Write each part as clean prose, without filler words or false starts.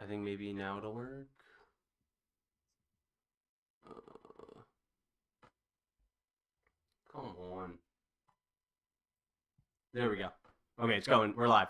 I think maybe now it'll work. Come on. There we go. Okay, it's going. We're live.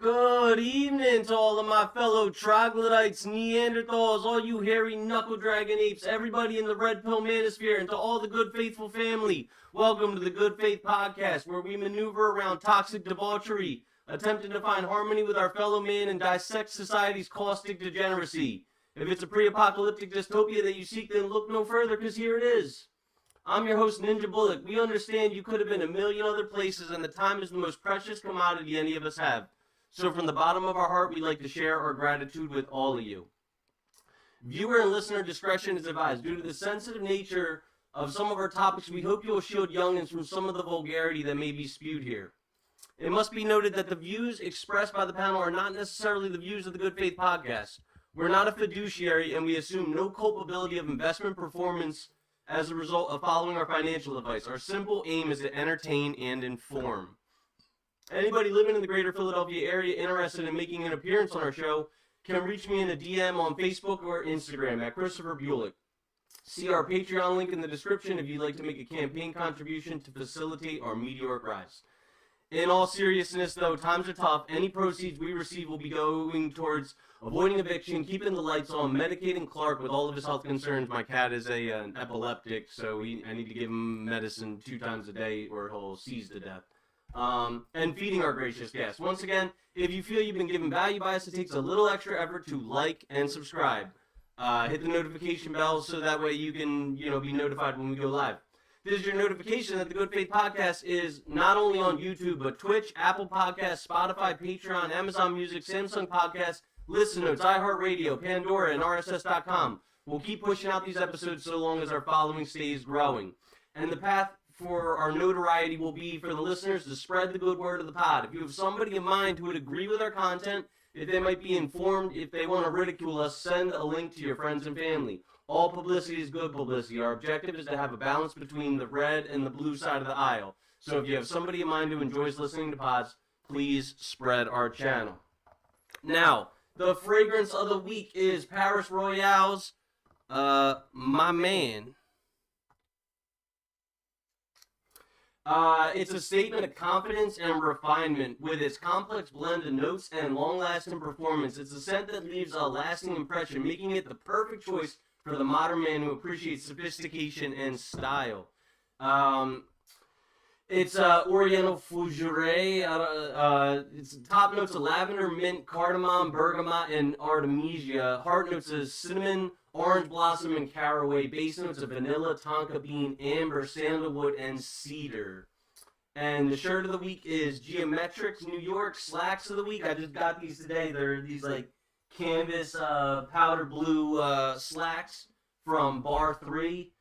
Good evening to all of my fellow troglodytes, Neanderthals, all you hairy knuckle dragon apes, everybody in the red pill manosphere, and to all the good faithful family. Welcome to the Good Faith Podcast, where we maneuver around toxic debauchery, attempting to find harmony with our fellow man and dissect society's caustic degeneracy. If it's a pre-apocalyptic dystopia that you seek, then look no further, because here it is. I'm your host, Ninjah Bullock. We understand you could have been a million other places, and the time is the most precious commodity any of us have. So from the bottom of our heart, we'd like to share our gratitude with all of you. Viewer and listener discretion is advised. Due to the sensitive nature of some of our topics, we hope you will shield youngins from some of the vulgarity that may be spewed here. It must be noted that the views expressed by the panel are not necessarily the views of the Good Faith Podcast. We're not a fiduciary, and we assume no culpability of investment performance as a result of following our financial advice. Our simple aim is to entertain and inform. Anybody living in the greater Philadelphia area interested in making an appearance on our show can reach me in a DM on Facebook or Instagram at Christopher Bulick. See our Patreon link in the description if you'd like to make a campaign contribution to facilitate our meteoric rise. In all seriousness, though, times are tough. Any proceeds we receive will be going towards avoiding eviction, keeping the lights on, medicating Clark with all of his health concerns. My cat is an epileptic, so I need to give him medicine 2 times a day or he'll seize to death. And feeding our gracious guests. Once again, if you feel you've been given value by us, it takes a little extra effort to like and subscribe. Hit the notification bell so that way you can, be notified when we go live. This is your notification that the Good Faith Podcast is not only on YouTube, but Twitch, Apple Podcasts, Spotify, Patreon, Amazon Music, Samsung Podcasts, Listen Notes, iHeartRadio, Pandora, and RSS.com. We'll keep pushing out these episodes so long as our following stays growing. And the path for our notoriety will be for the listeners to spread the good word of the pod. If you have somebody in mind who would agree with our content, if they might be informed, if they want to ridicule us, send a link to your friends and family. All publicity is good publicity. Our objective is to have a balance between the red and the blue side of the aisle. So if you have somebody in mind who enjoys listening to pods, please spread our channel. Now, the fragrance of the week is Paris Royale's My Man. It's a statement of confidence and refinement with its complex blend of notes and long-lasting performance. It's a scent that leaves a lasting impression, making it the perfect choice for the modern man who appreciates sophistication and style. It's Oriental Fougere. It's top notes of lavender, mint, cardamom, bergamot, and artemisia. Heart notes of cinnamon, orange blossom, and caraway. Base notes of vanilla, tonka bean, amber, sandalwood, and cedar. And the shirt of the week is Geometrics New York slacks of the week. I just got these today. They're these canvas powder blue slacks from Bar 3.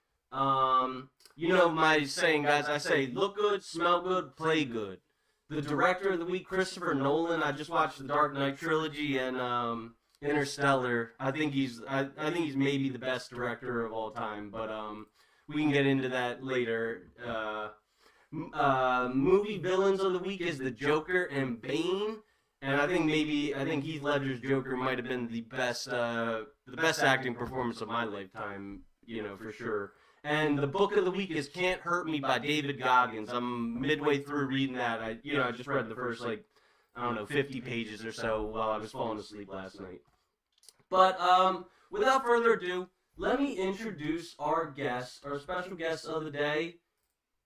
You know my saying, guys. I say, look good, smell good, play good. The director of the week, Christopher Nolan. I just watched the Dark Knight trilogy and Interstellar. I think he's maybe the best director of all time, but we can get into that later. Movie villains of the week is the Joker and Bane, and I think Heath Ledger's Joker might have been the best acting performance of my lifetime, for sure. And the book of the week is "Can't Hurt Me" by David Goggins. I'm midway through reading that. I just read the first like I don't know 50 pages or so while I was falling asleep last night. But without further ado, let me introduce our guest, our special guest of the day,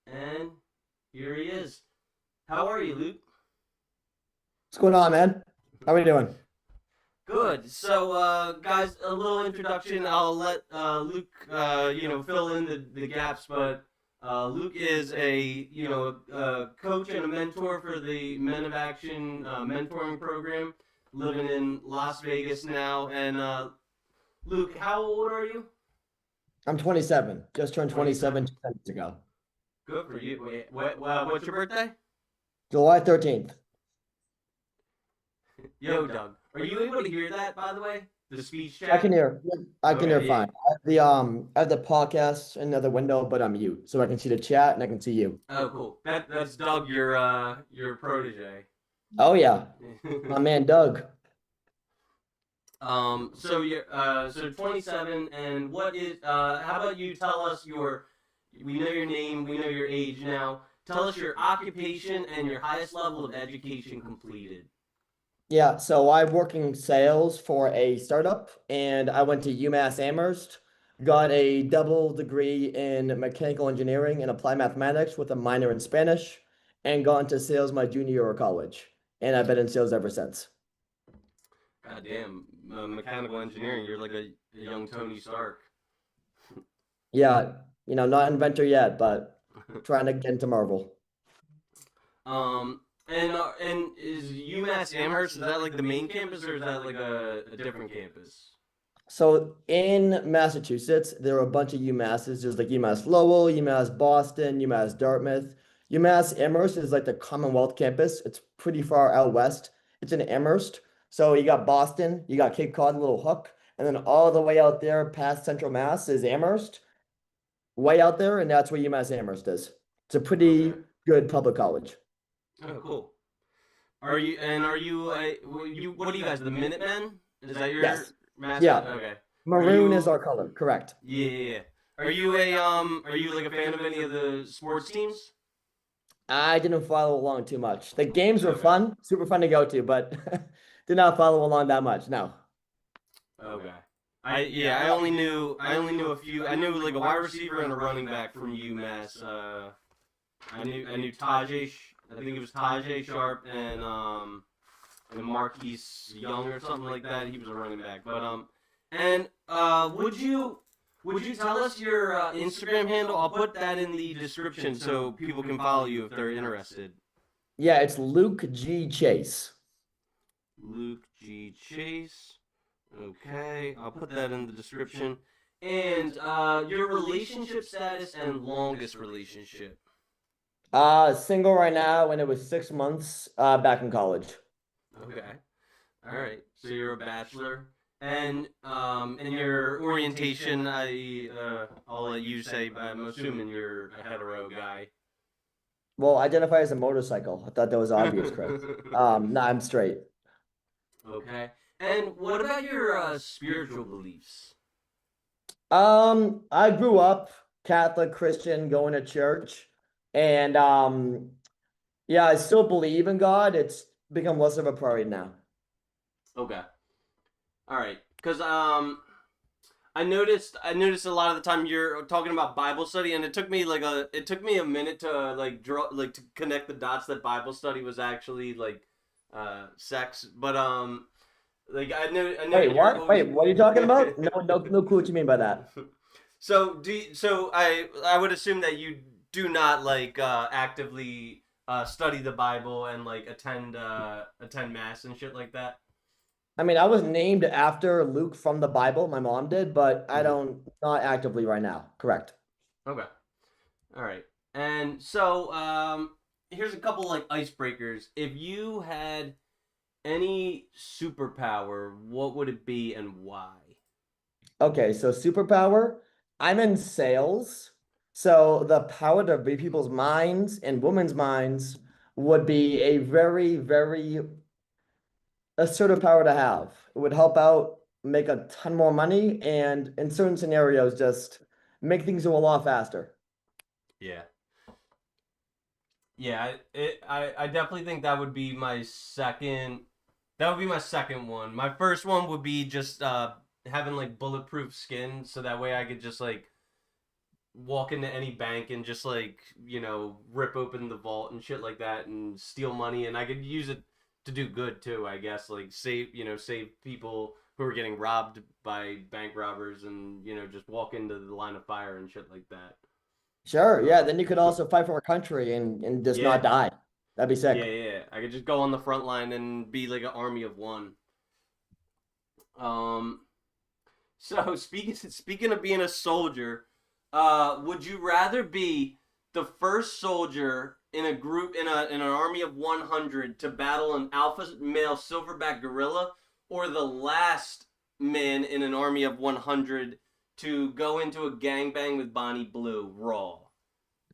and here he is. How are you, Luke? What's going on, man? How we doing? Good. So, guys, a little introduction. I'll let Luke, fill in the gaps. But Luke is a coach and a mentor for the Men of Action mentoring program, living in Las Vegas now. And Luke, how old are you? I'm 27. Just turned 27 27. 2 minutes ago. Good for you. What's your birthday? July 13th. Yo, Doug. Are you able to hear that, by the way? The speech I can chat? hear. I can hear Okay, fine. I have the podcast in another window, but I'm mute, so I can see the chat and I can see you. yeah. Oh, cool. That's Doug, your protege. Oh yeah, my man Doug. So 27, and what is how about you tell us your we know your name, we know your age now. Tell us your occupation and your highest level of education completed. Yeah, so I'm working sales for a startup, and I went to UMass Amherst, got a double degree in mechanical engineering and applied mathematics with a minor in Spanish, and got into sales my junior year of college, and I've been in sales ever since. God damn, mechanical engineering, you're like a young Tony Stark. Yeah, not inventor yet, but trying to get into Marvel. And is UMass Amherst, is that like the main campus or is that like a different campus? So in Massachusetts, there are a bunch of UMasses. There's like UMass Lowell, UMass Boston, UMass Dartmouth. UMass Amherst is like the Commonwealth campus. It's pretty far out west. It's in Amherst. So you got Boston, you got Cape Cod, Little Hook, and then all the way out there past Central Mass is Amherst, way out there, and that's where UMass Amherst is. It's a Okay. pretty good public college. Oh, cool. Are you what are you guys, the Minutemen? Is that your Yes. mascot? Yeah. Okay. Are Maroon is you our color, correct. Yeah, yeah, yeah. Are you like a fan of any of the sports teams? I didn't follow along too much. The games were Okay. fun, super fun to go to, but did not follow along that much. No. Okay. I only knew a few. I knew like a wide receiver and a running back from UMass. I knew Tajay. I think it was Tajay Sharp and Marquise Young or something like that. He was a running back. Would you tell us your Instagram handle? I'll put that in the description so people can follow you if they're interested. Yeah, it's Luke G. Chase. Luke G Chase. Okay, I'll put that in the description. And your relationship status and longest relationship. Single right now, and it was 6 months back in college. Okay. All right. So you're a bachelor, and your orientation, I'll let you say. But I'm assuming you're a hetero guy. Well, identify as a motorcycle. I thought that was obvious, Chris. No, I'm straight. Okay. And what about your spiritual beliefs? I grew up Catholic, Christian, going to church, and yeah, I still believe in God. It's become less of a priority now. Okay. All right. Because I noticed a lot of the time you're talking about Bible study, and it took me a minute to like draw like to connect the dots that Bible study was actually like sex, but I know Wait, you're what? always. Wait, what are you talking about? No, no, no clue what you mean by that. So I would assume that you do not like actively study the Bible and like attend mass and shit like that. I mean, I was named after Luke from the Bible. My mom did, but I Hmm. don't, not actively right now. Correct. Okay. All right. And so here's a couple like icebreakers. If you had any superpower, what would it be and why? Okay, so superpower. I'm in sales. So the power to read people's minds and women's minds would be a very, very assertive power to have. It would help out make a ton more money and in certain scenarios just make things go a lot faster. Yeah. Yeah, I definitely think that would be my second. That would be my second one. My first one would be just having like bulletproof skin, so that way I could just like walk into any bank and just like rip open the vault and shit like that and steal money, and I could use it to do good too. I guess like save people who are getting robbed by bank robbers, and just walk into the line of fire and shit like that. Sure, yeah. Um, Then you could also fight for our country and just yeah, not die. That'd be yeah, sick. yeah. I could just go on the front line and be like an army of one. Um, so speaking of being a soldier, would you rather be the first soldier in a group in an army of 100 to battle an alpha male silverback gorilla, or the last man in an army of 100 to go into a gangbang with Bonnie Blue raw?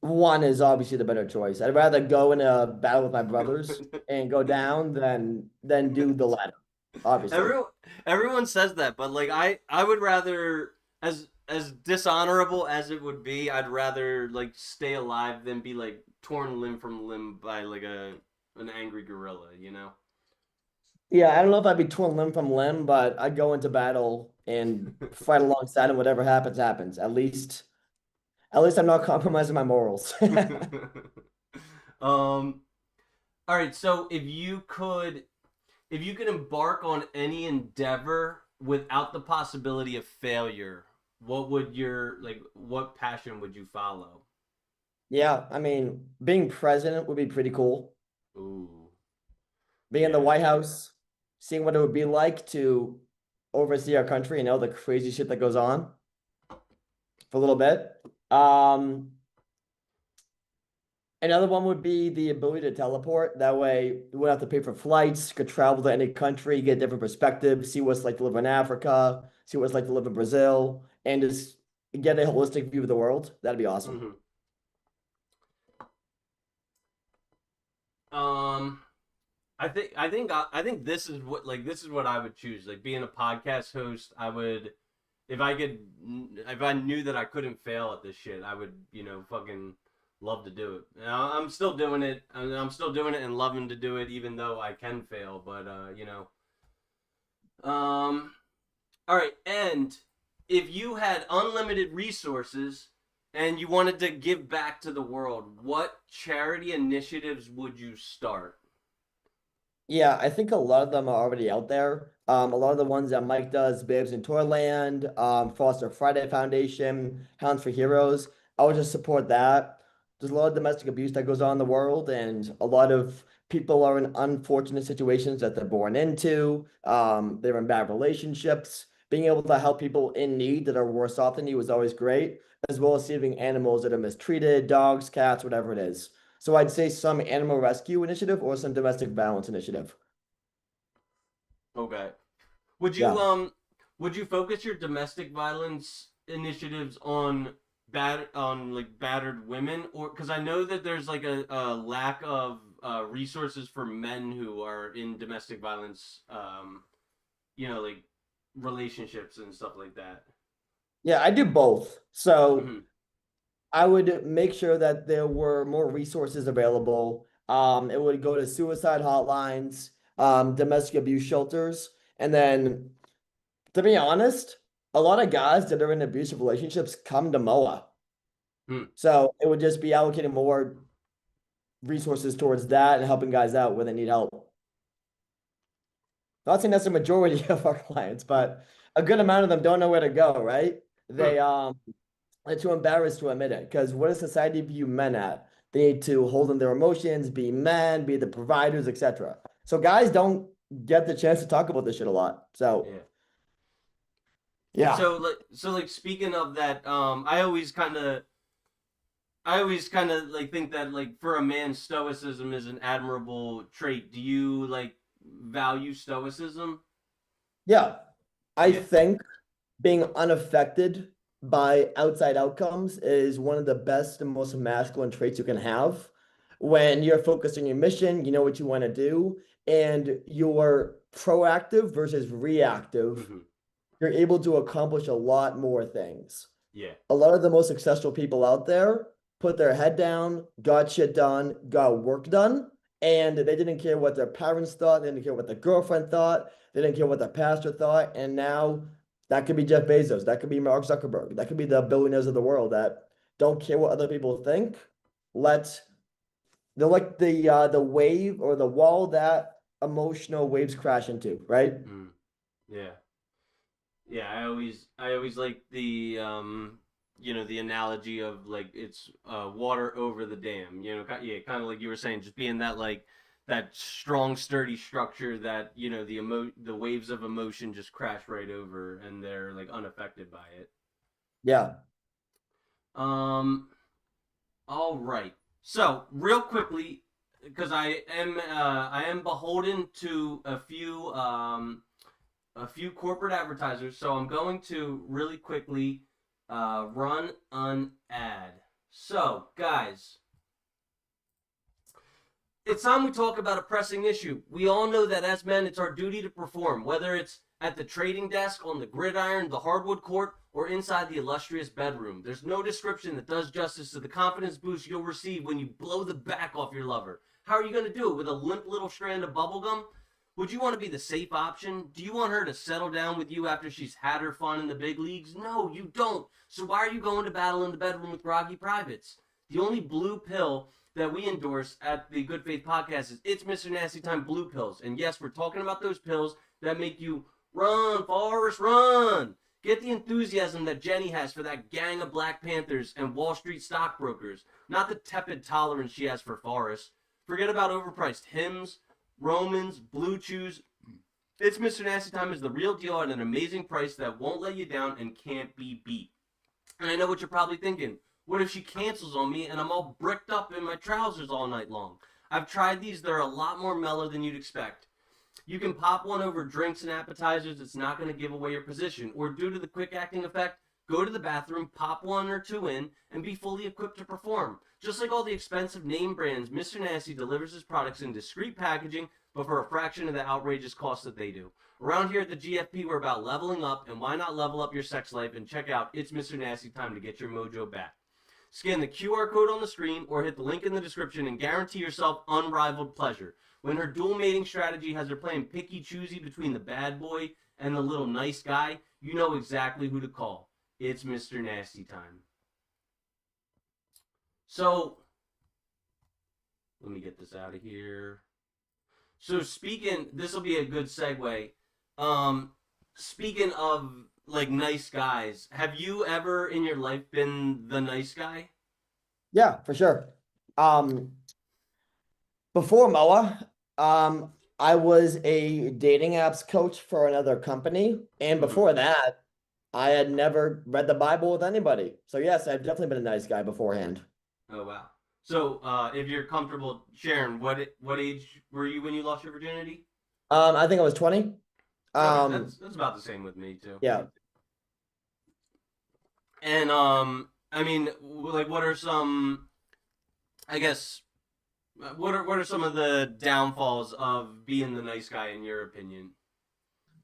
One is obviously the better choice. I'd rather go in a battle with my brothers and go down than do the latter, obviously. everyone everyone says that, but like I would rather, as dishonorable as it would be, I'd rather like stay alive than be like torn limb from limb by like an angry gorilla. Yeah, I don't know if I'd be torn limb from limb, but I'd go into battle and fight alongside him. Whatever happens, happens. At least I'm not compromising my morals. um all right, so if you could embark on any endeavor without the possibility of failure, what passion would you follow? Yeah, I mean, being president would be pretty cool. Ooh, Being in the yeah. White House, seeing what it would be like to oversee our country and all the crazy shit that goes on for a little bit. Um, Another one would be the ability to teleport. That way, you wouldn't have to pay for flights, could travel to any country, get different perspectives, see what it's like to live in Africa, see what it's like to live in Brazil, and just get a holistic view of the world. That'd be awesome. Hmm. Um, I think this is what I would choose. Like being a podcast host, I would if I knew that I couldn't fail at this shit, I would fucking love to do it. I'm still doing it. I'm still doing it and loving to do it, even though I can fail. But um, all right. And if you had unlimited resources and you wanted to give back to the world, what charity initiatives would you start? Yeah, I think a lot of them are already out there. A lot of the ones that Mike does, Babes in Toyland, Foster Friday Foundation, Hounds for Heroes, I would just support that. There's a lot of domestic abuse that goes on in the world, and a lot of people are in unfortunate situations that they're born into. They're in bad relationships. Being able to help people in need that are worse off than you is always great, as well as saving animals that are mistreated, dogs, cats, whatever it is. So I'd say some animal rescue initiative or some domestic violence initiative. Okay. Would you Yeah. um would you focus your domestic violence initiatives on like battered women, or because I know that there's like a lack of resources for men who are in domestic violence, like relationships and stuff like that. Yeah, I do both. So Hmm. I would make sure that there were more resources available. It would go to suicide hotlines, domestic abuse shelters, and then to be honest, a lot of guys that are in abusive relationships come to MOA. Hmm. So it would just be allocating more resources towards that and helping guys out when they need help. Not saying that's the majority of our clients, but a good amount of them don't know where to go, right? Hmm. They're too embarrassed to admit it. Because what does society view men at? They need to hold in their emotions, be men, be the providers, etc. So guys don't get the chance to talk about this shit a lot. So Yeah. yeah. So like speaking of that, I always kind of like think that like for a man, stoicism is an admirable trait. Do you like value stoicism? Yeah. I Yeah. think being unaffected by outside outcomes is one of the best and most masculine traits you can have. When you're focused on your mission, you know what you want to do, and you're proactive versus reactive, Hmm. you're able to accomplish a lot more things. Yeah. A lot of the most successful people out there put their head down, got shit done, got work done, and they didn't care what their parents thought, they didn't care what their girlfriend thought, they didn't care what their pastor thought, and now that could be Jeff Bezos, that could be Mark Zuckerberg, that could be the billionaires of the world that don't care what other people think. Let they're like the wave or the wall that emotional waves crash into, right? Mm. Yeah. Yeah, I always like the the analogy of like it's water over the dam. Yeah, kind of like you were saying, just being that like that strong, sturdy structure that the waves of emotion just crash right over, and they're like unaffected by it. Yeah. Um, all right. So real quickly, because I am beholden to a few corporate advertisers, so I'm going to really quickly run an ad. So, guys, it's time we talk about a pressing issue. We all know that as men, it's our duty to perform, whether it's at the trading desk, on the gridiron, the hardwood court, or inside the illustrious bedroom. There's no description that does justice to the confidence boost you'll receive when you blow the back off your lover. How are you going to do it? With a limp little strand of bubblegum? Would you want to be the safe option? Do you want her to settle down with you after she's had her fun in the big leagues? No, you don't. So why are you going to battle in the bedroom with groggy privates? The only blue pill that we endorse at the Good Faith Podcast is It's Mr. Nasty Time Blue Pills. And yes, we're talking about those pills that make you run, Forrest, run. Get the enthusiasm that Jenny has for that gang of Black Panthers and Wall Street stockbrokers, not the tepid tolerance she has for Forrest. Forget about overpriced hymns, Romans, Blue Chews. It's Mr. Nasty Time is the real deal at an amazing price that won't let you down and can't be beat. And I know what you're probably thinking. What if she cancels on me and I'm all bricked up in my trousers all night long? I've tried these. They're a lot more mellow than you'd expect. You can pop one over drinks and appetizers. It's not going to give away your position. Or due to the quick acting effect, go to the bathroom, pop one or two in, and be fully equipped to perform. Just like all the expensive name brands, Mr. Nasty delivers his products in discreet packaging, but for a fraction of the outrageous cost that they do. Around here at the GFP, we're about leveling up, and why not level up your sex life and check out It's Mr. Nasty Time to get your mojo back. Scan the QR code on the screen or hit the link in the description and guarantee yourself unrivaled pleasure. When her dual mating strategy has her playing picky choosy between the bad boy and the little nice guy, you know exactly who to call. It's Mr. Nasty Time. So, let me get this out of here. So this will be a good segue. Speaking of like nice guys, have you ever in your life been the nice guy? Yeah, for sure. Um, Before Moa, I was a dating apps coach for another company, and Mm-hmm. before that, I had never read the Bible with anybody. So yes, I've definitely been a nice guy beforehand. Oh wow. So, if you're comfortable sharing, what age were you when you lost your virginity? I think I was 20. Okay, Um, that's about the same with me too. yeah. And I mean, like, what are some? I guess what are some of the downfalls of being the nice guy in your opinion?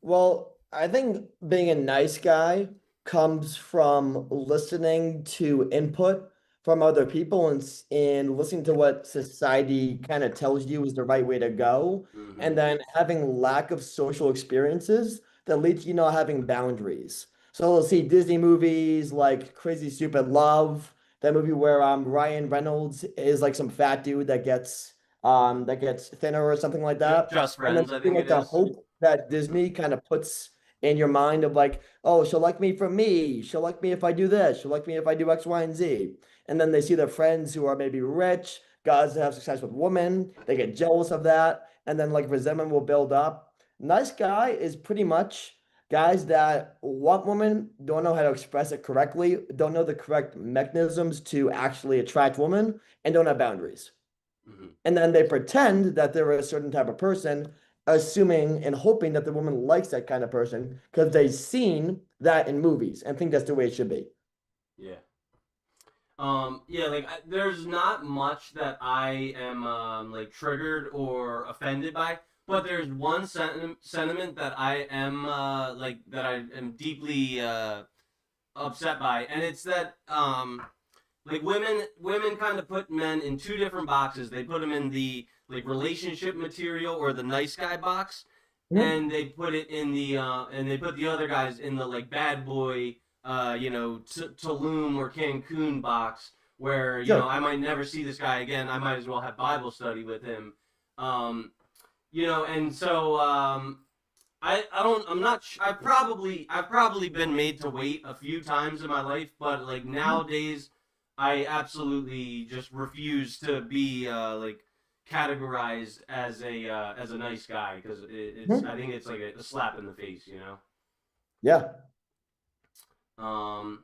Well, I think being a nice guy comes from listening to input from other people and listening to what society kind of tells you is the right way to go, Mm-hmm. and then having lack of social experiences that leads to you not having boundaries. So we'll see Disney movies like Crazy Stupid Love, that movie where Ryan Reynolds is like some fat dude that gets thinner or something like that. Just And then friends, I being think it like the is. hope that Disney kind of puts in your mind of like, oh, she'll like me for me. She'll like me if I do this. She'll like me if I do X, Y, and Z. And then they see their friends who are maybe rich, guys that have success with women. They get jealous of that. And then like resentment will build up. Nice guy is pretty much guys that want women, don't know how to express it correctly, don't know the correct mechanisms to actually attract women, and don't have boundaries. Mm-hmm. And then they pretend that they're a certain type of person, assuming and hoping that the woman likes that kind of person because they've seen that in movies and think that's the way it should be. Yeah. Yeah, like there's not much that I am like triggered or offended by, but there's one sentiment that I am like that I am deeply upset by, and it's that like women kind of put men in two different boxes. They put them in the like relationship material or the nice guy box, Mhm. and they put it in the and they put the other guys in the like bad boy, Tulum or Cancun box, where Sure. I might never see this guy again. I might as well have Bible study with him. Um, and so I don't I'm not I've probably been made to wait a few times in my life, but like Mhm. nowadays I absolutely just refuse to be like categorized as a nice guy because it's I Mhm. think it's like a slap in the face. Yeah. Um,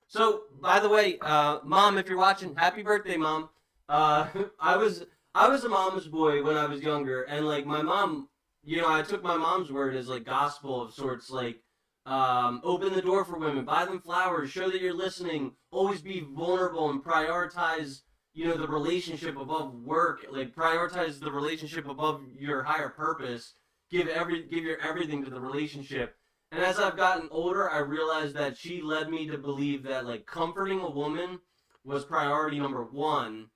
so, by the way, mom, if you're watching, happy birthday, mom. Uh, I was I was a mama's boy when I was younger, and like my mom, I took my mom's word as like gospel of sorts, like open the door for women, buy them flowers, show that you're listening, always be vulnerable, and prioritize the relationship above work, like prioritize the relationship above your higher purpose. Give your everything to the relationship, and as I've gotten older, I realized that she led me to believe that like comforting a woman was priority number one.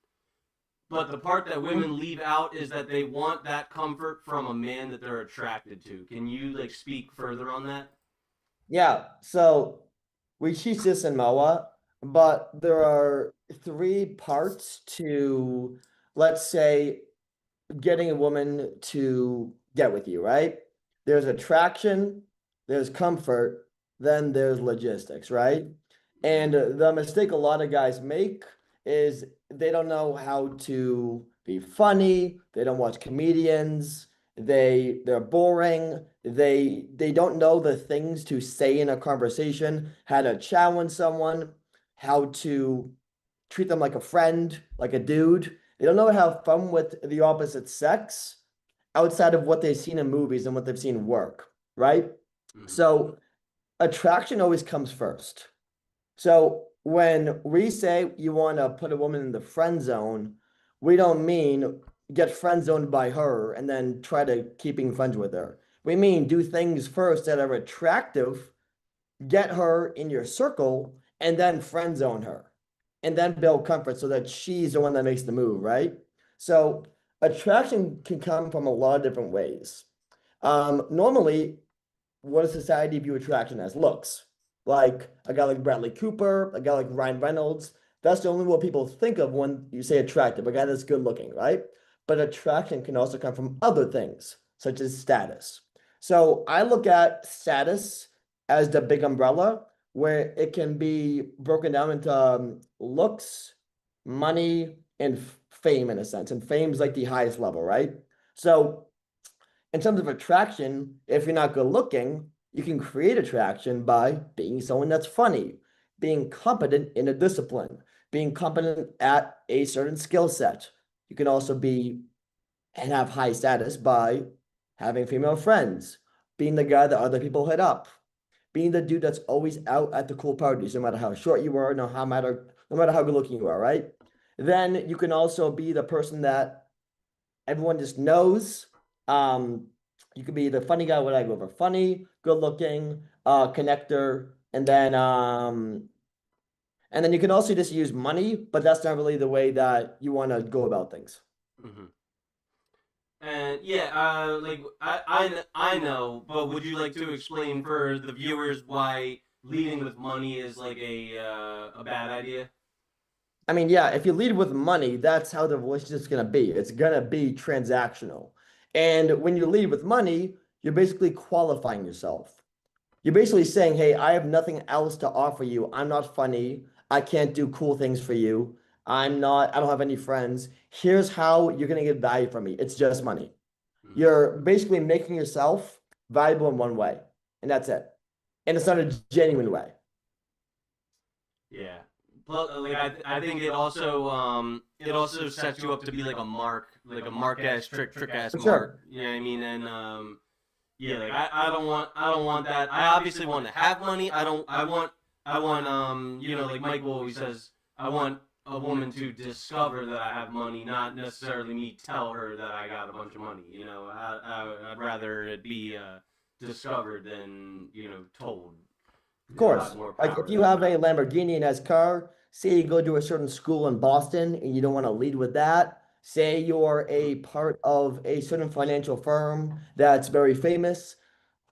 But the part that women Mhm. leave out is that they want that comfort from a man that they're attracted to. Can you like speak further on that? Yeah. So we teach this in MOA, but there are three parts to, let's say, getting a woman to get with you, right? There's attraction, there's comfort, then there's logistics, right? And the mistake a lot of guys make is they don't know how to be funny, they don't watch comedians, they're boring, they don't know the things to say in a conversation, how to challenge someone, how to treat them like a friend, like a dude. They don't know how to have fun with the opposite sex outside of what they've seen in movies and what they've seen work, right? Mm-hmm. So attraction always comes first. So when we say you want to put a woman in the friend zone, we don't mean get friend zoned by her and then try to keeping friends with her. We mean do things first that are attractive, get her in your circle, and then friend zone her, and then build comfort so that she's the one that makes the move, right? So attraction can come from a lot of different ways. Normally, what does society view attraction as? Looks. Like a guy like Bradley Cooper, a guy like Ryan Reynolds. That's the only what people think of when you say attractive, a guy that's good looking, right? But attraction can also come from other things, such as status. So I look at status as the big umbrella where it can be broken down into looks, money, and fame in a sense. And fame's like the highest level, right? So in terms of attraction, if you're not good looking, you can create attraction by being someone that's funny, being competent in a discipline, being competent at a certain skill set. You can also be and have high status by having female friends, being the guy that other people hit up, being the dude that's always out at the cool parties, no matter how short you are, no matter how good looking you are, right? Then you can also be the person that everyone just knows. Um, you could be the funny guy, what I go over, funny, good looking, connector, and then you can also just use money, but that's not really the way that you want to go about things. Mm-hmm. And yeah, like I know, but would you like to explain for the viewers why leading with money is like a bad idea? I mean, yeah, if you lead with money, that's how the relationship's gonna be. It's gonna be transactional. And when you lead with money, you're basically qualifying yourself. You're basically saying, hey, I have nothing else to offer you. I'm not funny. I can't do cool things for you. I don't have any friends. Here's how you're going to get value from me. It's just money. Mm-hmm. You're basically making yourself valuable in one way, and that's it. And it's not a genuine way. Yeah. Plus, like I think it also sets you up to be like a mark ass trick ass For mark. sure. You know what I mean? And yeah, like I don't want that. I obviously want to have money. I want like Michael always says, I want a woman to discover that I have money, not necessarily me tell her that I got a bunch of money. I'd rather it be discovered than told. Of God, course. more Like if power to you them. have a Lamborghini in S car, say you go to a certain school in Boston and you don't want to lead with that. Say you're a part of a certain financial firm that's very famous.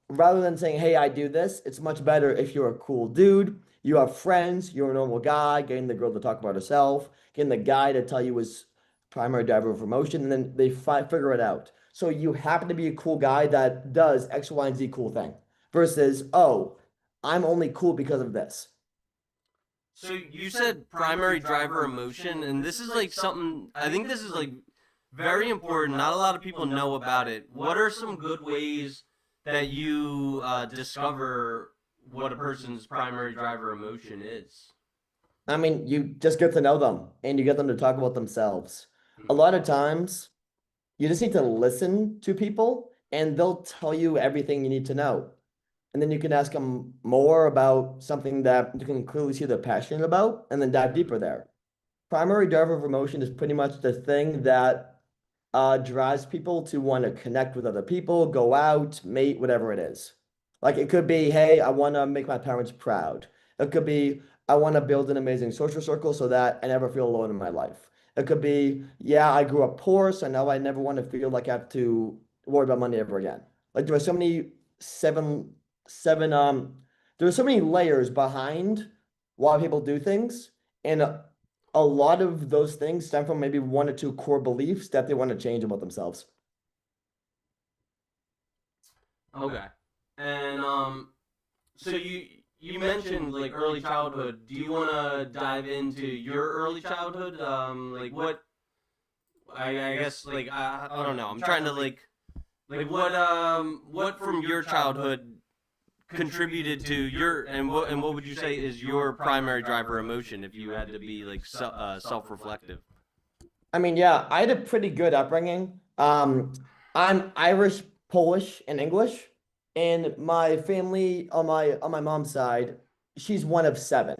Rather than saying, hey, I do this, it's much better if you're a cool dude, you have friends, you're a normal guy, getting the girl to talk about herself, getting the guy to tell you his primary driver of emotion, and then they figure it out. So you happen to be a cool guy that does X, Y, and Z cool thing versus, oh, I'm only cool because of this. So you said primary driver emotion, and this is like something, I think this is like very important. Not a lot of people know about it. What are some good ways that you discover what a person's primary driver emotion is? I mean, you just get to know them and you get them to talk about themselves. A Mhm. lot of times, you just need to listen to people and they'll tell you everything you need to know. And then you can ask them more about something that you can clearly see they're passionate about and then dive deeper there. Primary driver of emotion is pretty much the thing that drives people to want to connect with other people, go out, mate, whatever it is. Like it could be, hey, I want to make my parents proud. It could be, I want to build an amazing social circle so that I never feel alone in my life. It could be, yeah, I grew up poor, so now I never want to feel like I have to worry about money ever again. Like there are so many seven, seven, there are so many layers behind why people do things. And a lot of those things stem from maybe one or two core beliefs that they want to change about themselves. Okay. And so you mentioned like early childhood. Do you want to dive into your early childhood? Like what? I guess like I don't know. I'm trying to like what from your childhood contributed to your and what would you say is your primary driver emotion if you had to be like self reflective? I mean, yeah, I had a pretty good upbringing. I'm Irish, Polish, and English, and my family on my mom's side, she's one of seven.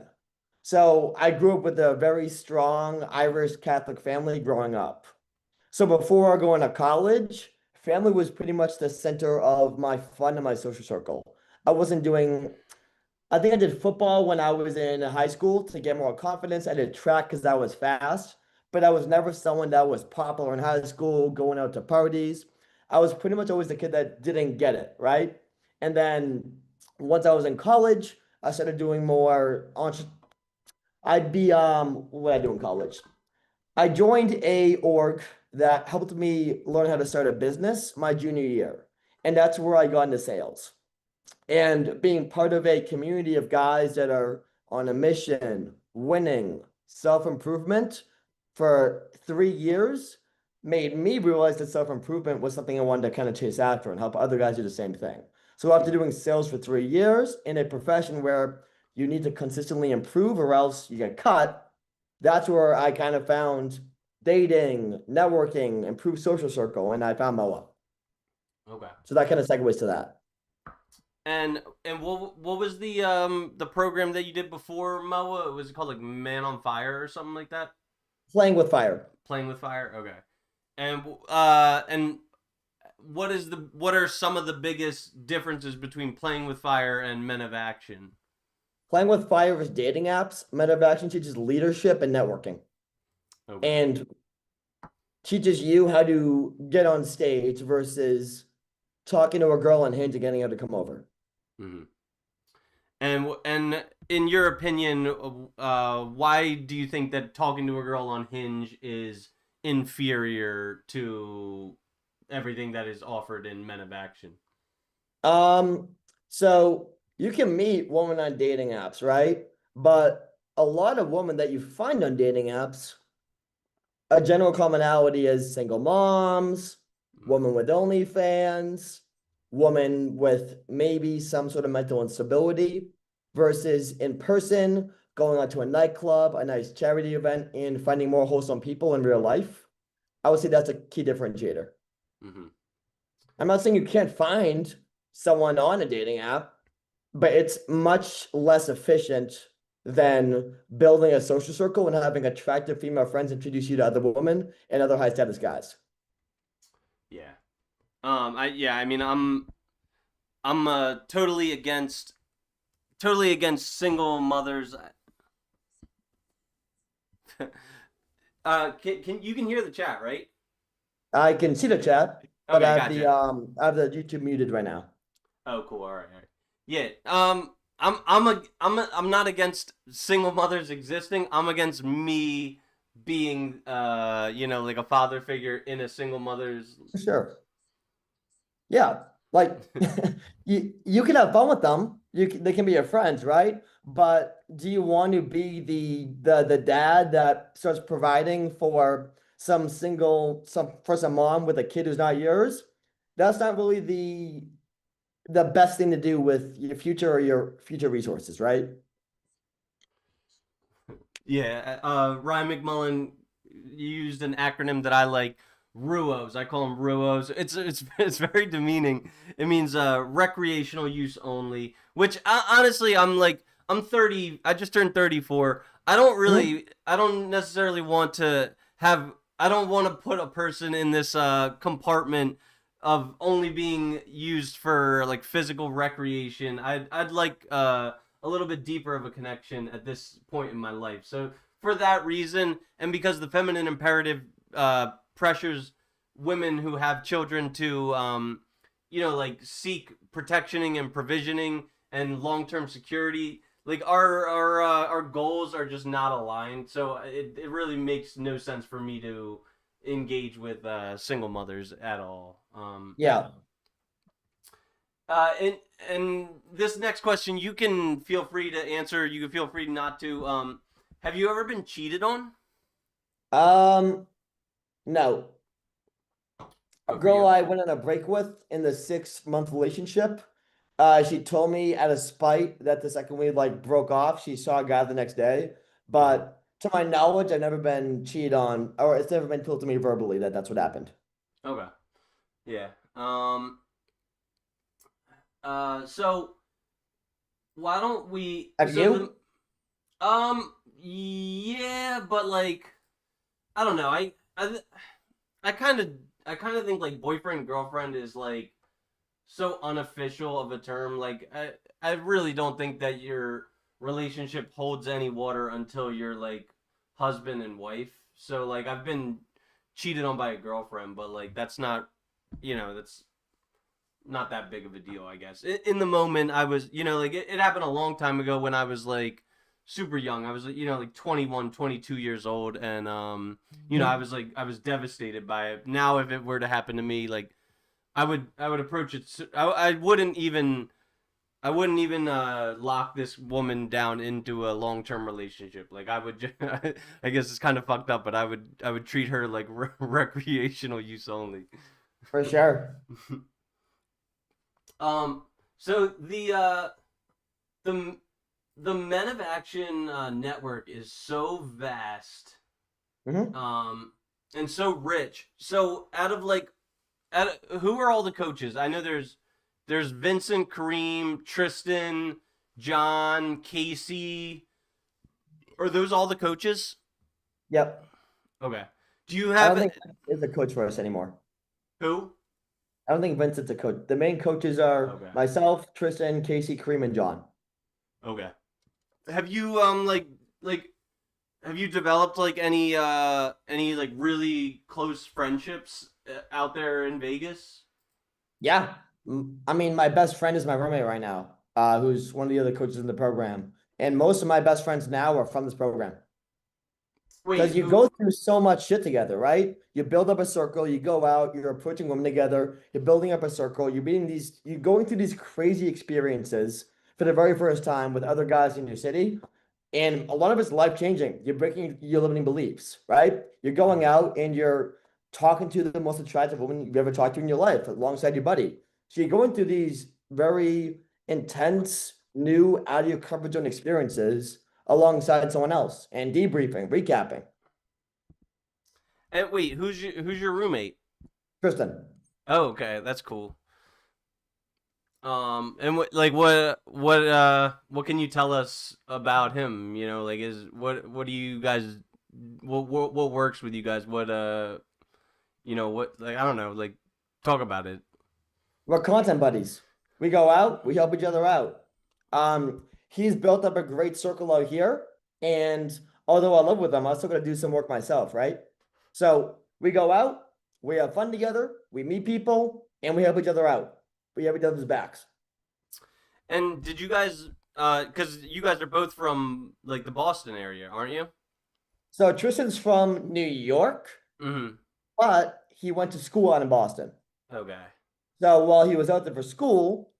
So I grew up with a very strong Irish Catholic family growing up. So before going to college, family was pretty much the center of my fun and my social circle. I wasn't doing I think I did football when I was in high school to get more confidence. I did track because I was fast, but I was never someone that was popular in high school, going out to parties. I was pretty much always the kid that didn't get it, right? And then once I was in college, I started doing more. I'd be what I do in college. I joined a org that helped me learn how to start a business my junior year, and that's where I got into sales. And being part of a community of guys that are on a mission, winning, self-improvement for 3 years made me realize that self-improvement was something I wanted to kind of chase after and help other guys do the same thing. So after doing sales for 3 years in a profession where you need to consistently improve or else you get cut, that's where I kind of found dating, networking, improved social circle, and I found Moa. Okay. So that kind of segues to that. And what was the program that you did before MOA? Was it called like Man on Fire or something like that? Playing with fire. Playing with Fire. Okay. And what are some of the biggest differences between Playing with Fire and Men of Action? Playing with fire is dating apps. Meta of Action teaches leadership and networking Okay. and teaches you how to get on stage versus talking to a girl on Hinge and getting her to come over. Mm-hmm. And in your opinion, why do you think that talking to a girl on Hinge is inferior to everything that is offered in Men of Action? Um, so you can meet women on dating apps, right? But a lot of women that you find on dating apps, a general commonality is single moms, woman with OnlyFans, woman with maybe some sort of mental instability, versus in person, going out to a nightclub, a nice charity event, and finding more wholesome people in real life. I would say that's a key differentiator. Mm-hmm. I'm not saying you can't find someone on a dating app, but it's much less efficient than building a social circle and having attractive female friends introduce you to other women and other high status guys. Yeah. I mean I'm totally against totally against single mothers. Can you can hear the chat, right? I can see the chat, but Okay, gotcha. I have the YouTube muted right now. Oh, cool. All right, all right. Yeah. I'm not against single mothers existing. I'm against me being like a father figure in a single mother's. Sure. Yeah, like you can have fun with them. They can be your friends, right? But do you want to be the dad that starts providing for some mom with a kid who's not yours? That's not really the best thing to do with your future or your future resources, right? Yeah. Ryan McMullen used an acronym that I like. RUOs. I call them RUOs. It's very demeaning. It means recreational use only. Which honestly, I'm 30. I just turned 34. Mhm. I don't necessarily want to have. I don't want to put a person in this compartment of only being used for like physical recreation. I'd like a little bit deeper of a connection at this point in my life. So for that reason, and because the feminine imperative pressures women who have children to, like seek protectioning and provisioning and long term security. Like our goals are just not aligned, so it really makes no sense for me to engage with single mothers at all. Yeah. And and this next question, you can feel free to answer. You can feel free not to. Have you ever been cheated on? Um, no. A Good for girl you. I went on a break with in the 6 month relationship. She told me out of spite that the second we like broke off, she saw a guy the next day. Uh-huh. But to my knowledge, I've never been cheated on, or it's never been told to me verbally that that's what happened. Okay. Yeah. So why don't we? Have So you? the yeah, but like I don't know. I kind of think like boyfriend girlfriend is like so unofficial of a term. Like I really don't think that your relationship holds any water until you're like husband and wife. So like I've been cheated on by a girlfriend, but like that's not that's not that big of a deal, I guess. In the moment, I was, like it happened a long time ago when I was like super young. I was, like 21, 22 years old, and Mhm. I was devastated by it. Now, if it were to happen to me, like I would approach it. I wouldn't even lock this woman down into a long term relationship. Like I would, just, I guess it's kind of fucked up, but I would treat her like recreational use only. For sure. Um, so the the Men of Action network is so vast, Hmm. um, and so rich. So who are all the coaches? I know there's Vincent, Kareem, Tristan, John, Casey. Are those all the coaches? Yep. Okay. Do you I have don't think Vince is a coach for us anymore. who? I don't think Vincent's a coach. The main coaches are Okay. myself, Tristan, Casey, Kareem, and John. Okay. Have you like have you developed like any like really close friendships out there in Vegas? Yeah. I mean, my best friend is my roommate right now, who's one of the other coaches in the program. And most of my best friends now are from this program. Wait, Because you who? go through so much shit together, right? You build up a circle, you go out, you're approaching women together, you're building up a circle, you're going through these crazy experiences for the very first time with other guys in your city. And a lot of it's life changing. You're breaking your limiting beliefs, right? You're going Mhm. out and you're talking to the most attractive woman you've ever talked to in your life alongside your buddy. So you're going through these very intense, new, out of your comfort zone experiences alongside someone else and debriefing, recapping. And wait, who's your roommate? Tristan. Oh, okay, that's cool. And what can you tell us about him? Like is what do you guys what works with you guys? What like I don't know, like talk about it. We're content buddies. We go out, we help each other out. he's built up a great circle out here. And although I live with him, I'm still gonna do some work myself, right? So we go out, we have fun together, we meet people, and we help each other out. We have each other's backs. And did you guys, because you guys are both from like the Boston area, aren't you? So Tristan's from New York, Mm-hmm. but he went to school out in Boston. Okay. So while he was out there for school,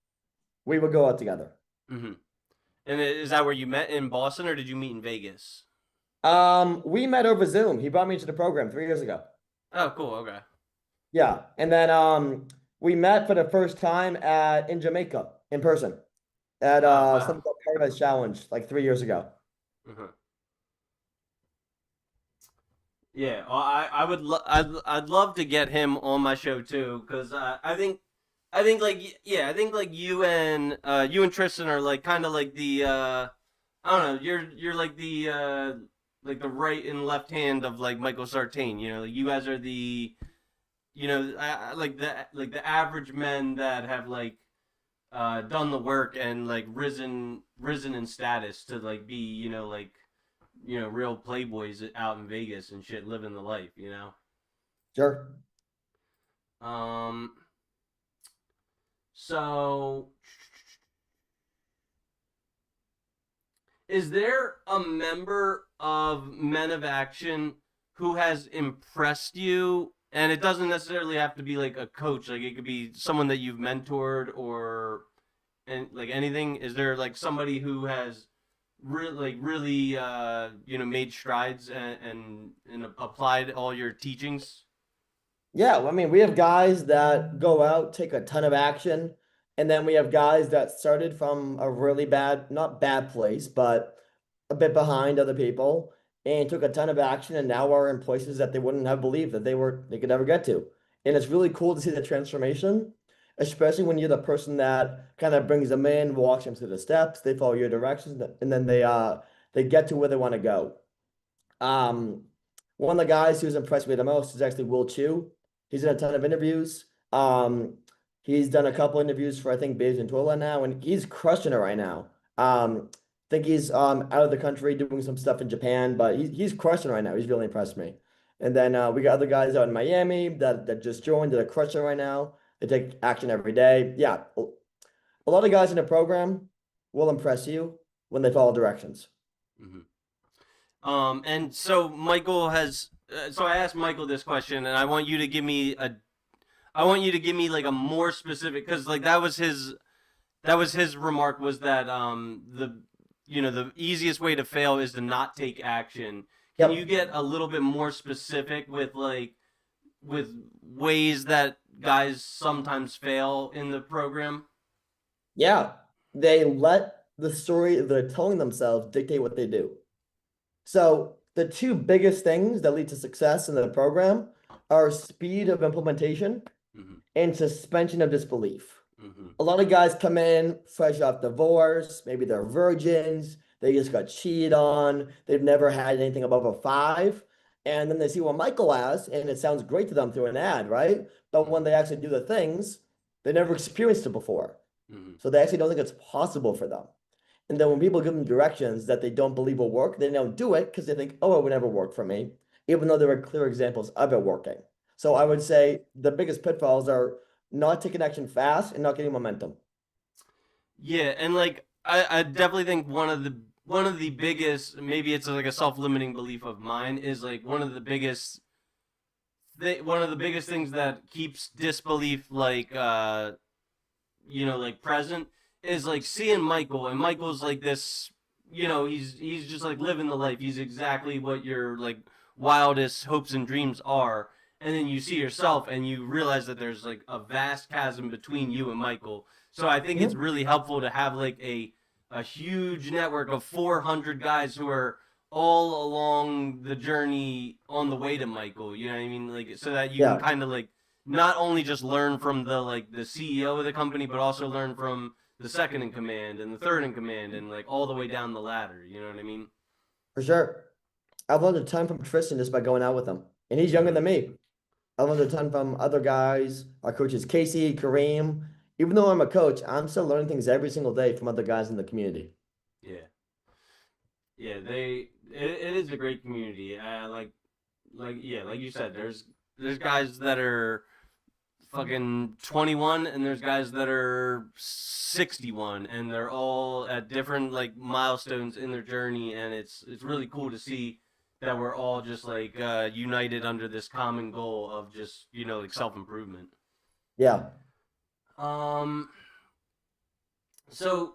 we would go out together. Mm-hmm. And is that where you met in Boston, or did you meet in Vegas? We met over Zoom. He brought me into the program 3 years ago. Oh, cool. Okay. Yeah, and then we met for the first time at in Jamaica in person at Oh, something wow. called Paradise Challenge like 3 years ago. Uh-huh. Yeah, well, I'd love to get him on my show too, because I think like yeah, I think like you and Tristan are like kind of like the I don't know, you're like the right and left hand of like Michael Sartain. You know, like you guys are the like the average men that have like done the work and like risen in status to like be like real playboys out in Vegas and shit, living the life. Sure. Um. So, is there a member of Men of Action who has impressed you? And it doesn't necessarily have to be like a coach. Like it could be someone that you've mentored or and like anything. Is there like somebody who has really made strides and applied all your teachings? Yeah, well, I mean, we have guys that go out, take a ton of action, and then we have guys that started from a really bad, not bad place, but a bit behind other people and took a ton of action and now are in places that they wouldn't have believed that they could never get to. And it's really cool to see the transformation, especially when you're the person that kind of brings them in, walks them through the steps, they follow your directions, and then they get to where they want to go. Um, One of the guys who's impressed me the most is actually Will Chu. He's in a ton of interviews. He's done a couple interviews for I think Beige and Twila now, and he's crushing it right now. I think he's out of the country doing some stuff in Japan, but he's crushing right now. He's really impressed me. And then we got other guys out in Miami that just joined that are crushing right now. They take action every day. Yeah, a lot of guys in the program will impress you when they follow directions. Mm-hmm. And so Michael has. So I asked Michael this question, and I want you to give me like a more specific, because like that was his remark was that the easiest way to fail is to not take action. Can you Yep. get a little bit more specific with like with ways that guys sometimes fail in the program? Yeah, they let the story they're telling themselves dictate what they do. So the two biggest things that lead to success in the program are speed of implementation Mm-hmm. and suspension of disbelief. Mm-hmm. A lot of guys come in fresh off divorce, maybe they're virgins, they just got cheated on, they've never had anything above a five, and then they see what Michael has, and it sounds great to them through an ad, right? But when they actually do the things, they never experienced it before. Mm-hmm. So they actually don't think it's possible for them. And then when people give them directions that they don't believe will work, they don't do it because they think, oh, it would never work for me, even though there are clear examples of it working. So I would say the biggest pitfalls are not taking action fast and not getting momentum. Yeah, and like I definitely think one of the biggest, maybe it's like a self limiting belief of mine, is like one of the biggest things that keeps disbelief like like present is like seeing Michael, and Michael's like this, he's just like living the life. He's exactly what your like wildest hopes and dreams are. And then you see yourself and you realize that there's like a vast chasm between you and Michael. So I think it's Mhm. really helpful to have like a huge network of 400 guys who are all along the journey on the way to Michael. You know what I mean? Like so that you can Yeah, kind of like not only just learn from the CEO of the company, but also learn from the second in command and the third in command and like all the way down the ladder. You know what I mean? for sure. I've learned a ton from Tristan just by going out with him. And he's younger Mm-hmm. than me. I learned a ton from other guys, our coaches, Casey, Kareem. Even though I'm a coach, I'm still learning things every single day from other guys in the community. Yeah, yeah. It is a great community. Yeah, like you said, there's guys that are fucking 21 and there's guys that are 61 and they're all at different like milestones in their journey, and it's really cool to see that we're all just like united under this common goal of just like self-improvement. Yeah. um so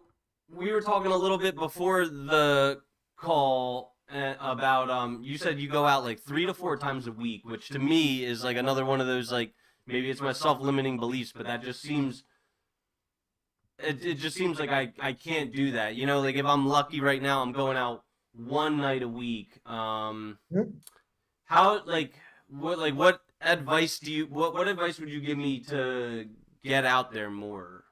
we were talking a little bit before the call about you said you go out like 3 to 4 times a week, which to me is like another one of those like maybe it's my self-limiting beliefs, but that just seems it just seems like I can't do that. Like if I'm lucky right now, I'm going out one night a week. Mhm. How what advice do you what advice would you give me to get out there more?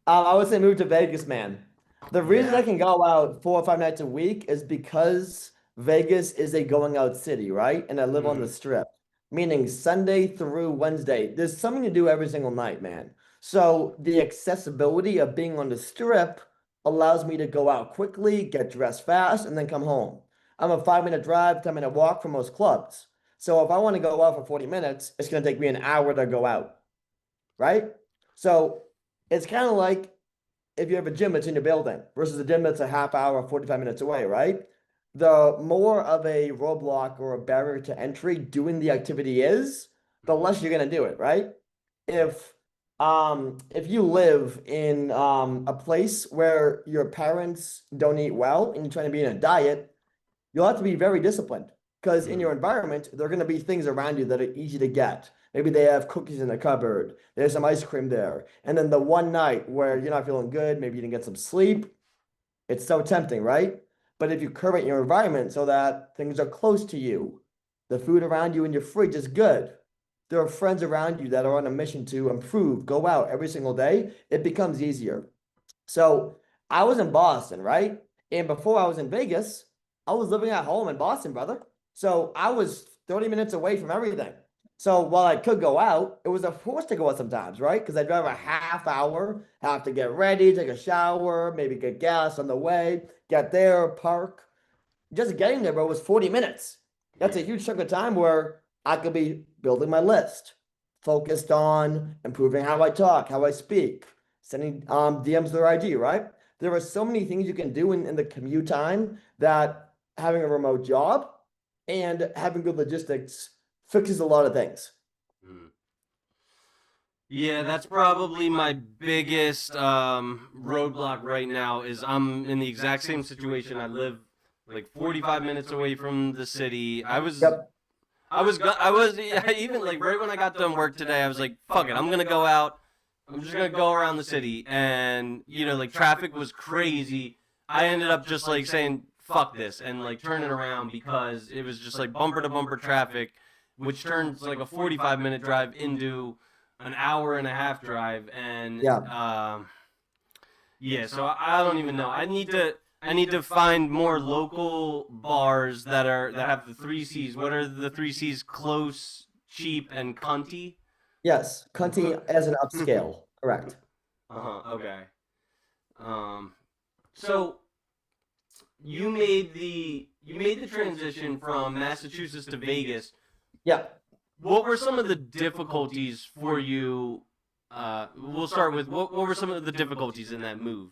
I would say move to Vegas, man. The reason I Yeah. can go out 4 or 5 nights a week is because Vegas is a going out city, right? And I live on the Mm, strip, meaning Sunday through Wednesday. There's something to do every single night, man. So the accessibility of being on the strip allows me to go out quickly, get dressed fast, and then come home. I'm a 5 minute drive, 10 minute walk from most clubs. So if I want to go out for 40 minutes, it's going to take me an hour to go out, right? So it's kind of like if you have a gym that's in your building versus a gym that's a half hour, 45 minutes away, right? The more of a roadblock or a barrier to entry doing the activity is, the mm, less you're gonna do it, right? If if you live in a place where your parents don't eat well and you're trying to be in a diet, you'll have to be very disciplined because in mm, your environment, there are going to be things around you that are easy to get. Maybe they have cookies in the cupboard, there's some ice cream there. And then the one night where you're not feeling good, maybe you didn't get some sleep, it's so tempting, right? But if you curate your environment so that things are close to you, the food around you in your fridge is good. There are friends around you that are on a mission to improve, go out every single day, it becomes easier. So I was in Boston, right? And before I was in Vegas, I was living at home in Boston, brother. So I was 30 minutes away from everything. So while I could go out, it was a force to go out sometimes, right? Because I'd drive a mm, half hour, have to get ready, take a shower, maybe get gas on the way, get there, park. Just getting there, bro, was 40 minutes. That's a yeah. huge chunk of time where I could be building my list, focused on improving how I talk, how I speak, sending DMs to their IG, right? There are so many things you can do in the commute time that having a remote job and having good logistics fixes a lot of things. Mm. Yeah, that's probably my biggest roadblock right now is I'm in the exact same situation. I live like 45 minutes away from the city. Yep. I was yeah, even like right when I got done work today, I was like, fuck it, I'm gonna go out. I'm just gonna go around the city, and like traffic was crazy. I ended up just like saying fuck this and like turning around because it was just like bumper to bumper traffic, which turns like a 45-minute drive into an hour and a half drive, and Yeah. yeah, so I don't even know. I need to find more local bars that have the three C's. What are the three C's? Close, cheap, and cunty. Yes. Cunty as an upscale. Correct. Okay. Um. So you made the transition from Massachusetts to Vegas. Yeah. What were some of the difficulties for you? We'll start with what were some of the difficulties in that move?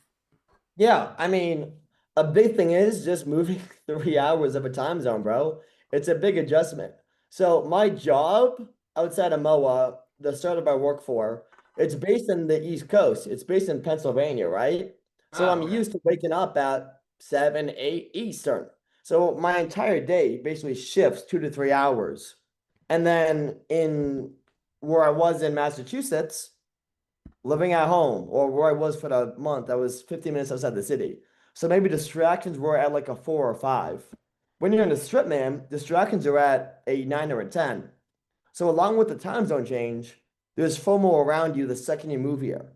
Yeah, I mean, a big thing is just moving 3 hours of a time zone, bro. It's a big adjustment. So my job outside of MOA, the startup I work for, it's based in the East Coast. It's based in Pennsylvania, right? So I'm Oh, okay. used to waking up at 7, 8 Eastern. So my entire day basically shifts 2 to 3 hours. And then in where I was in Massachusetts, living at home or where I was for the month, I was 15 minutes outside the city. So maybe distractions were at like a 4 or 5. When you're in the strip, man, distractions are at a 9 or a 10. So along with the time zone change, there's FOMO around you the second you move here.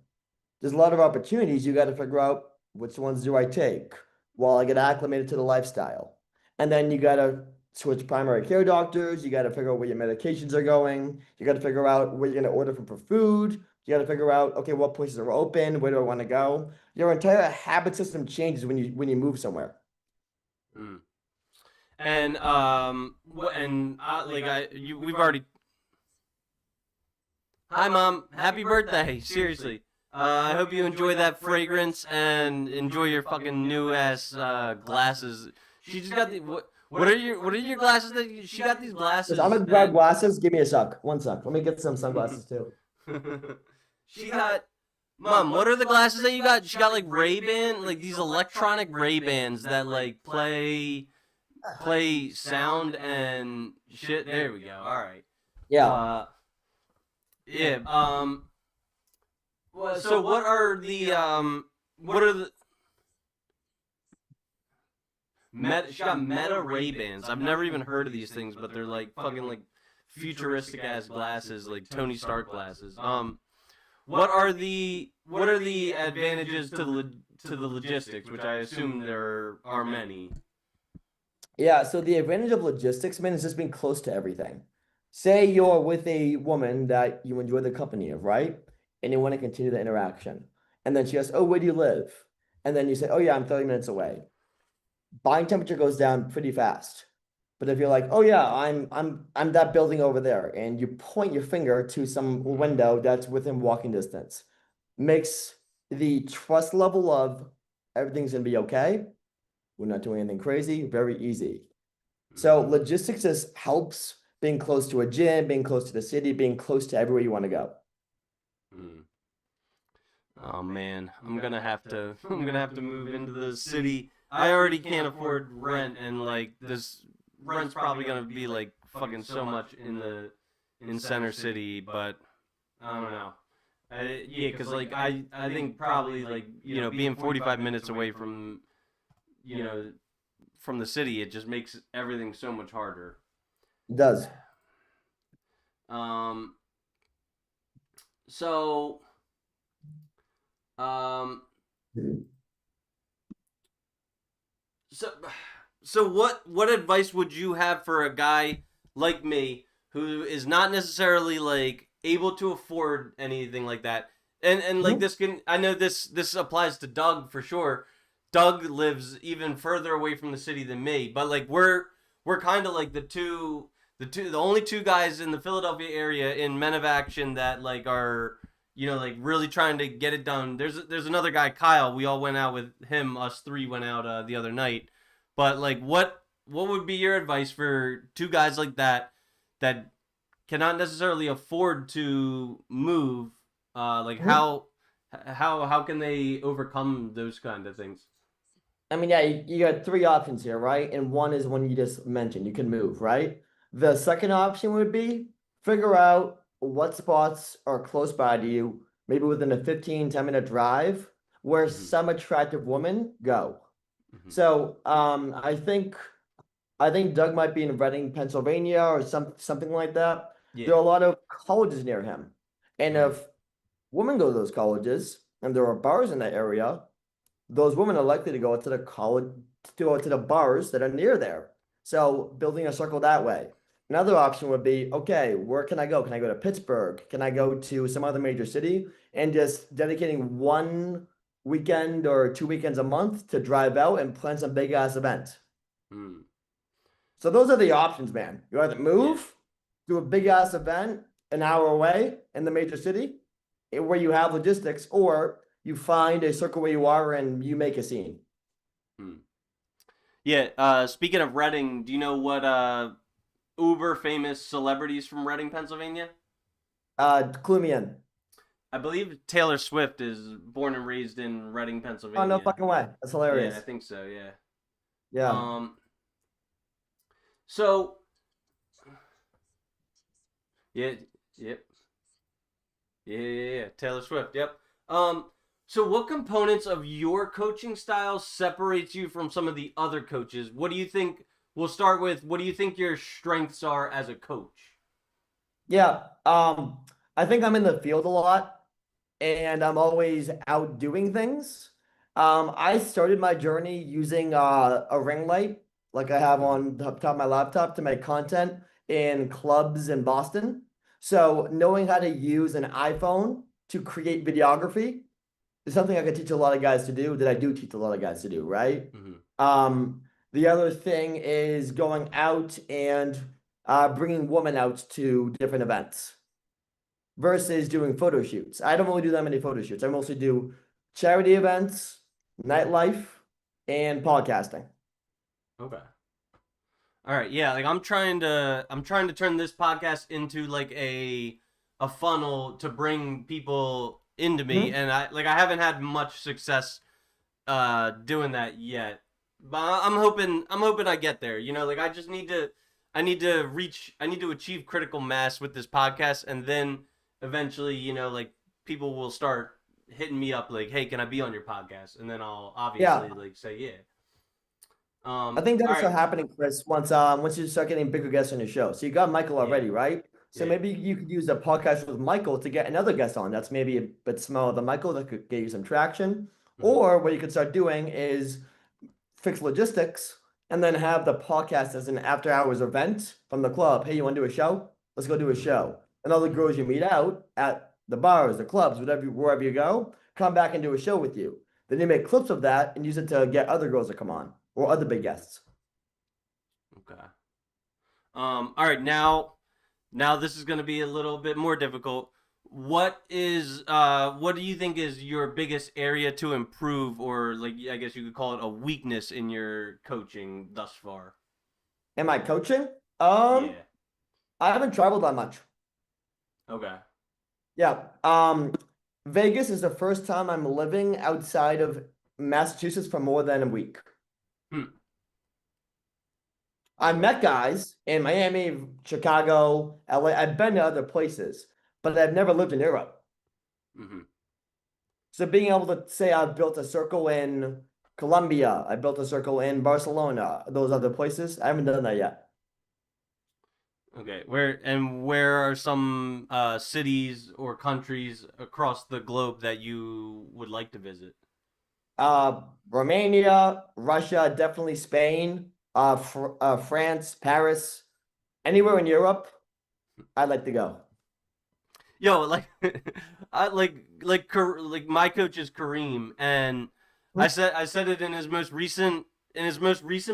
There's a lot of opportunities you got to figure out which ones do I take while I get acclimated to the lifestyle. And then you got to switch primary care doctors. You got to figure out where your medications are going. You got to figure out where you're going to order from for food. You got to figure out, okay, what places are open? Where do I want to go? Your entire habit system changes when you move somewhere. Mm. And we've already. Hi, Mom. Happy birthday. Seriously. I hope you enjoy that fragrance and enjoy your fucking new ass glasses. She just got the what are your glasses that she got these Yes, I'm glasses gonna grab that glasses. Give me a suck. One suck. Let me get some sunglasses too. she got. Mom, what are the glasses that you got? She got like Ray-Ban, like these electronic Ray-Bans that like play sound and shit. There we go. All right. Yeah. Uh, yeah. So what are the Meta? She got Meta Ray-Bans. I've never even heard of these things, but they're like fucking like futuristic ass glasses, like Tony Stark glasses. What are the advantages to the logistics, which I assume there are many. Yeah, so the advantage of logistics, man, is just being close to everything. Say you're with a woman that you enjoy the company of, right? And you want to continue the interaction. And then she goes, oh, where do you live? And then you say, oh, yeah, I'm 30 minutes away. Buying temperature goes down pretty fast. But if you're like, oh yeah, I'm that building over there, and you point your finger to some window that's within walking distance, makes the trust level of everything's gonna be okay. We're not doing anything crazy, very easy. So Mm-hmm. logistics just helps being close to a gym, being close to the city, being close to everywhere you want to go. Mm. Oh man, I'm gonna have to move into the city. I already can't afford rent, and like this rent's probably gonna be like fucking so much in Center City, but I don't know. Yeah, cause like I think probably like being 45 minutes away you know from the city, it just makes everything so much harder. It does. Um. So. Um. So, so what advice would you have for a guy like me who is not necessarily like able to afford anything like that? And like Mhm. this can I know this applies to Doug for sure. Doug lives even further away from the city than me, but like we're kind of like the only two guys in the Philadelphia area in Men of Action that like are like really trying to get it done. There's another guy, Kyle. We all went out with him. Us three went out the other night. But like, what would be your advice for two guys like that cannot necessarily afford to move? Like Mhm. how can they overcome those kind of things? I mean, yeah, you got three options here, right? And one is one you just mentioned, you can move, right? The second option would be figure out what spots are close by to you, maybe within a 15, 10-minute drive, where Mm-hmm. some attractive women go. Mm-hmm. So I think Doug might be in Reading, Pennsylvania, or something like that. There Yeah. are a lot of colleges near him. And Mm-hmm. if women go to those colleges and there are bars in that area, those women are likely to go to the college to go to the bars that are near there. So building a circle that way. Another option would be, okay, where can I go? Can I go to Pittsburgh? Can I go to some other major city? And just dedicating one weekend or 2 weekends a month to drive out and plan some big ass event. Mm. So those are the options, man. You either Yeah. move, do a big ass event an hour away in the major city where you have logistics, or you find a circle where you are and you make a scene. Mm. Yeah. Speaking of Reading, do you know what uber famous celebrities from Reading, Pennsylvania? Clue me in. I believe Taylor Swift is born and raised in Reading, Oh, no Pennsylvania. fucking way. That's Yeah, I hilarious. think so. Yeah. Yeah. Um. So yeah. Yep. Yeah. Taylor Swift. Yep. Um. So what components of your coaching style separates you from some of the other coaches? What do you think? We'll start with what do you think your strengths are as a coach? Yeah. I think I'm in the field a lot and I'm always out doing things. I started my journey using a ring light. like I have Mhm. on the top of my laptop to make content in clubs in Boston. So knowing how to use an iPhone to create videography is something I could teach a lot of guys to do that I do teach a lot of guys to do, right? Mhm. The other thing is going out and bringing women out to different events versus doing photo shoots. I don't really do that many photo shoots. I mostly do charity events, nightlife, and podcasting. Okay. All right, yeah, like I'm trying to turn this podcast into like a funnel to bring people into me, Mhm. and I haven't had much success doing that yet. But I'm hoping I get there. Like I need to achieve critical mass with this podcast, and then eventually, like people will start hitting me up like, "Hey, can I be on your podcast?" And then I'll Yeah, obviously like say, "Yeah." I think All that'll right. start happening, Chris, once you start getting bigger guests on your show. So you got Michael Yeah. already, right? So Yeah. maybe you could use the podcast with Michael to get another guest on. That's maybe a bit smaller than Michael that could get you some traction. Mhm. Or what you could start doing is fix logistics and then have the podcast as an after hours event from the club. Hey, you want to do a show? Let's go do a Mhm. show. And all the Mhm. girls you meet out at the bars, the clubs, wherever you go, come back and do a show with you. Then you make clips of that and use it to get other girls to come on or other big guests. Okay. All right, now this is going to be a little bit more difficult. What do you think is your biggest area to improve, or like I guess you could call it a weakness in your coaching thus far? Am I coaching? Um, Yeah. I haven't traveled that much. Okay. Yeah. Vegas is the first time I'm living outside of Massachusetts for more than a week. Hmm. I Okay. met guys in Miami, Chicago, LA. I've been to other places, but I've never lived in Europe. Hmm. So being able to say I've built a circle in Colombia, I built a circle in Barcelona, those other places, I haven't done that yet. Okay. Where are some cities or countries across the globe that you would like to visit? Uh, Romania, Russia, definitely Spain, France, Paris, anywhere Hmm. in Europe, I'd like to go. Yo, like I like my coach is Kareem, and I said it in his most recent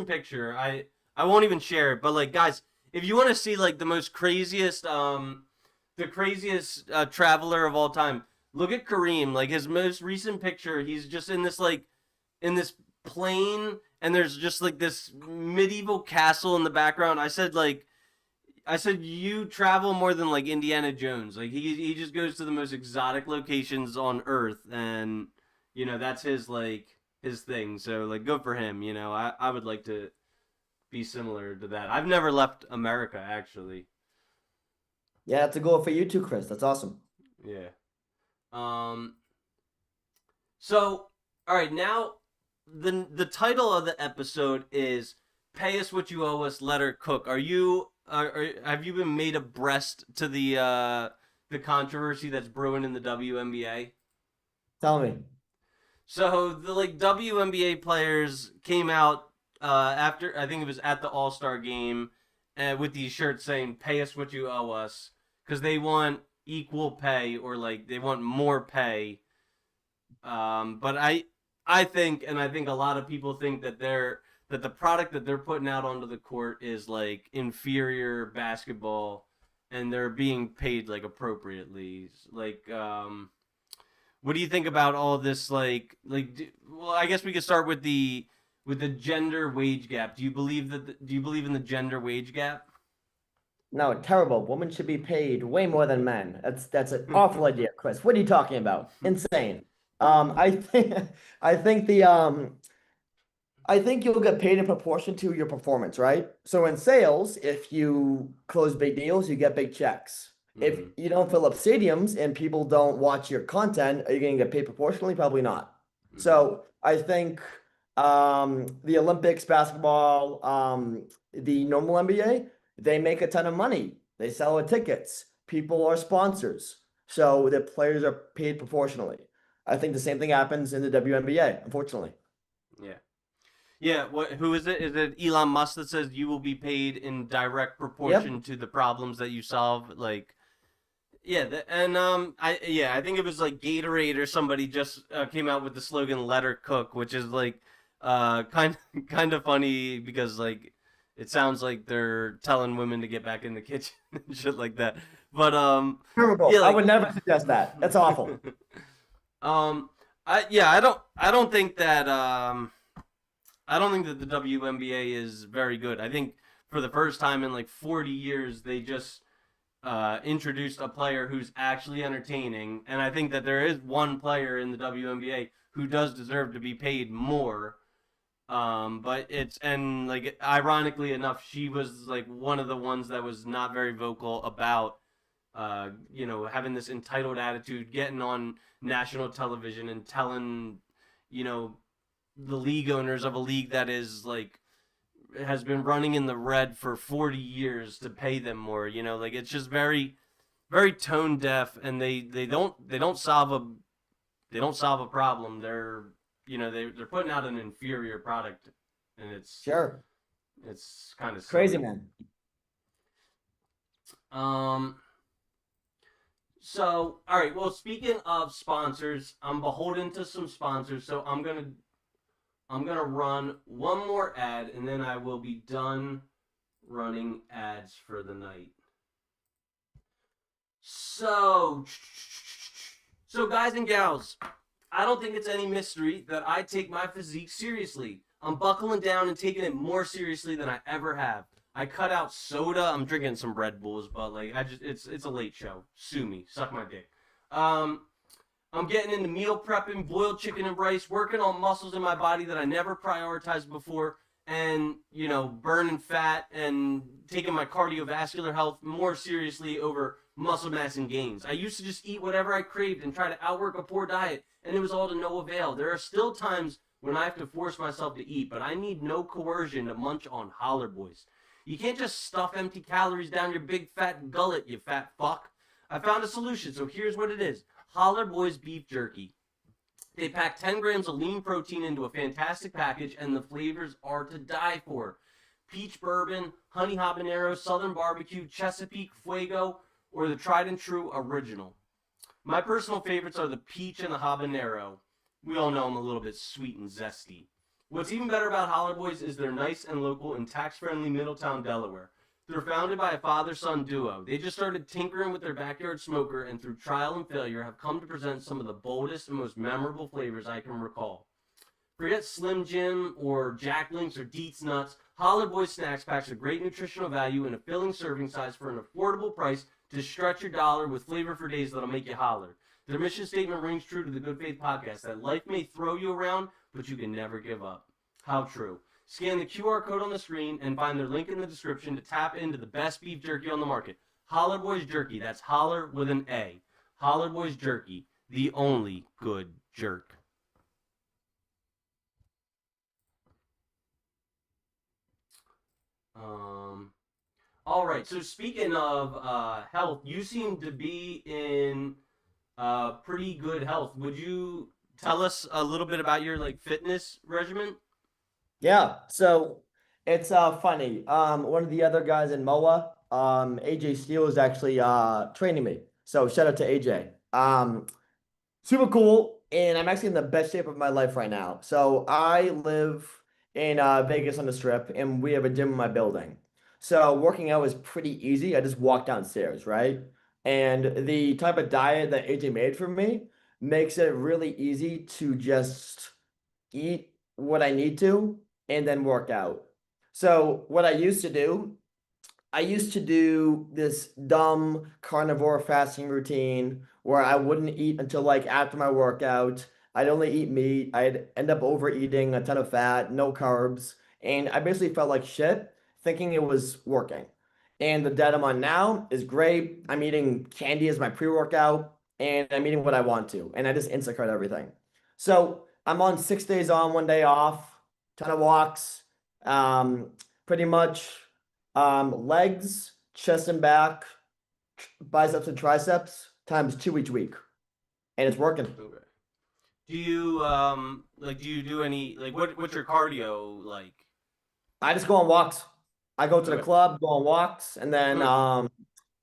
picture. I won't even share it, but like guys, if you want to see like the craziest traveler of all time, look at Kareem. Like his most recent picture, he's just in this plane, and there's just like this medieval castle in the background. I said you travel more than like Indiana Jones. Like he just goes to the most exotic locations on Earth, and that's his thing. So like good for him. I would like to be similar to that. I've never left America actually. Yeah, that's a goal for you too, Chris. That's awesome. Yeah. Um. So all right, now the title of the episode is "Pay Us What You Owe Us, Let Her Cook." Have you been made abreast to the controversy that's brewing in the WNBA? Tell me. So the like WNBA players came out after I think it was at the All Star game with these shirts saying "Pay us what you owe us" because they want equal pay or like they want more pay. But I think, and I think a lot of people think that the product that they're putting out onto the court is like inferior basketball, and they're being paid like appropriately. What do you think about all this? Well, I guess we could start with the gender wage gap. Do you believe in the gender wage gap? No, terrible. Women should be paid way more than men. That's an awful idea, Chris. What are you talking about? Insane. I think I think the I think you'll get paid in proportion to your performance, right? So in sales, if you close big deals, you get big checks. If Hmm. you don't fill up stadiums and people don't watch your content, are you going to get paid proportionally? Probably not. Hmm. So I think the Olympics basketball, the normal NBA, they make a ton of money. They sell the tickets. People are sponsors. So the players are paid proportionally. I think the same thing happens in the WNBA, unfortunately. Yeah. Yeah, who is it? Is it Elon Musk that says you will be paid in direct Yep. proportion to the problems that you solve? Like, yeah, and I think it was like Gatorade or somebody just came out with the slogan "Let her cook," which is like kind of funny because like it sounds like they're telling women to get back in the kitchen and shit like that. But Terrible. yeah, I like would never suggest that. That's awful. um, I don't think that I don't think that the WNBA is very good. I think for the first time in like 40 years, they just introduced a player who's actually entertaining, and I think that there is one player in the WNBA who does deserve to be paid more. But it's and like ironically enough, she was like one of the ones that was not very vocal about having this entitled attitude, getting on national television and telling, you know, the league owners of a league that is like has been running in the red for 40 years to pay them more. Like it's just very tone deaf, and they don't solve a problem. They're putting out an inferior product, and Sure. it's kind of Crazy silly. man. Um. So, all right. Well, speaking of sponsors, I'm beholden to some sponsors, so I'm gonna run one more ad, and then I will be done running ads for the night. So, guys and gals, I don't think it's any mystery that I take my physique seriously. I'm buckling down and taking it more seriously than I ever have. I cut out soda. I'm drinking some Red Bulls, but like it's a late show. Sue me, suck my dick. Um, I'm getting into meal prepping, boiled chicken and rice, working on muscles in my body that I never prioritized before, and burning fat and taking my cardiovascular health more seriously over muscle mass and gains. I used to just eat whatever I craved and try to outwork a poor diet, and it was all to no avail. There are still times when I have to force myself to eat, but I need no coercion to munch on Holler Boys. You can't just stuff empty calories down your big fat gullet, you fat fuck. I found a solution, so here's what it is. Holler Boys beef jerky. They pack 10 grams of lean protein into a fantastic package, and the flavors are to die for. Peach bourbon, honey habanero, southern barbecue, Chesapeake Fuego, or the tried and true original. My personal favorites are the peach and the habanero. We all know I'm a little bit sweet and zesty. What's even better about Holler Boys is they're nice and local in tax-friendly Middletown, Delaware. They're founded by a father-son duo. They just started tinkering with their backyard smoker and through trial and failure have come to present some of the boldest and most memorable flavors I can recall. Forget Slim Jim or Jack Links or Deets Nuts. Holler Boys snacks packs a great nutritional value and a filling serving size for an affordable price to stretch your dollar with flavor for days that'll make you holler. Their mission statement rings true to the Good Faith podcast that life may throw you around, but you can never give up. How true. Scan the QR code on the screen and find their link in the description to tap into the best beef jerky on the market. Holler Boys Jerky. That's holler with an A. Holler Boys Jerky. The only good jerk. Um, all right. So speaking of health, you seem to be in pretty good health. Would you tell us a little bit about your like fitness regimen? Yeah. So it's funny. One of the other guys in MOA, AJ Steele is actually training me. So shout out to AJ. Super cool. And I'm actually in the best shape of my life right now. So I live in Vegas on the Strip, and we have a gym in my building. So working out is pretty easy. I just walk downstairs, right? And the type of diet that AJ made for me makes it really easy to just eat what I need to and then work out. So what I used to do this dumb carnivore fasting routine where I wouldn't eat until like after my workout. I'd only eat meat. I'd end up overeating a ton of fat, no carbs, and I basically felt like shit thinking it was working. And the diet I'm on now is great. I'm eating candy as my pre-workout, and I'm eating what I want to, and I just Instacart everything. So I'm on 6 days on, 1 day off, ton of walks, um, pretty much legs, chest and back, biceps and triceps times two each week, and it's working. Okay. do you do any like what's your cardio like? I just go on walks. I go to the Okay. club, go on walks, and then Hmm.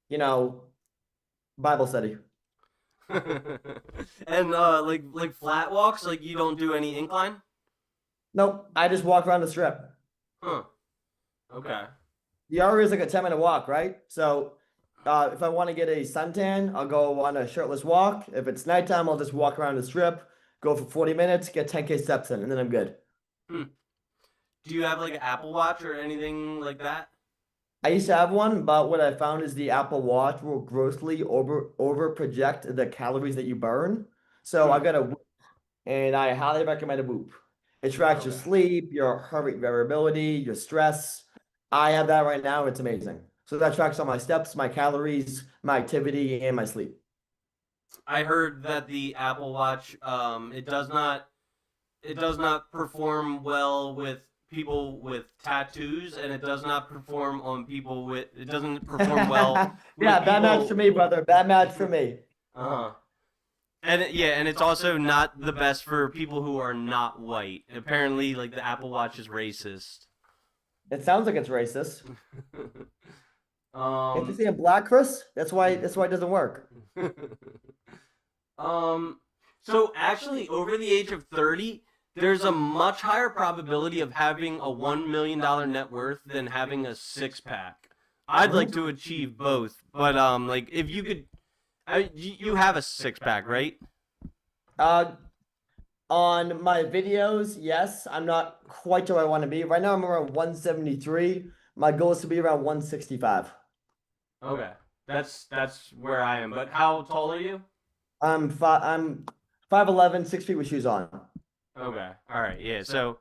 you know, Bible study. And like flat walks, like you don't do any incline? Nope, I just walk around the strip. Huh. Okay. The area is like a 10-minute walk, right? So if I want to get a suntan, I'll go on a shirtless walk. If it's nighttime, I'll just walk around the strip, go for 40 minutes, get 10K steps in, and then I'm good. Hmm. Do you have like an Apple Watch or anything like that? I used to have one, but what I found is the Apple Watch will grossly over project the calories that you burn. So I Hmm. got a Whoop, and I highly recommend a Whoop. It tracks your Okay. sleep, your heart rate variability, your stress. I have that right now. It's amazing. So that tracks all my steps, my calories, my activity, and my sleep. I heard that the Apple Watch it does not perform well with people with tattoos, and it does not perform on people with it doesn't perform well with Yeah, bad match for people. me, brother. Bad match for me. Uh-huh. Yeah, and it's also not the best for people who are not white. Apparently, like the Apple Watch is racist. It sounds like it's racist. If you um, see a black Chris, that's why it doesn't work. um, so actually, over the age of 30, there's a much higher probability of having a $1 million net worth than having a six pack. I'd like Mhm. to achieve both, but like if you could, you have a six pack, right? Uh, on my videos, yes, I'm not quite where I want to be. Right now, I'm around 173. My goal is to be around 165. Okay, that's where I am. But how tall are you? I'm 5'11", 6 feet with shoes on. Okay, all right, yeah. So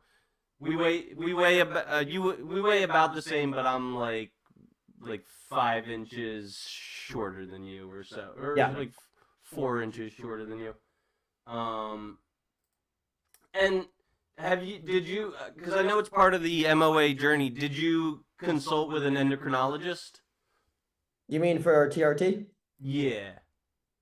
we weigh about we weigh about the same, but I'm like 5 inches shorter than you, or so, or Yeah. like 4 inches shorter than you. Um, and did you? Because I know it's part of the MOA journey. Did you consult with an endocrinologist? You mean for TRT? Yeah.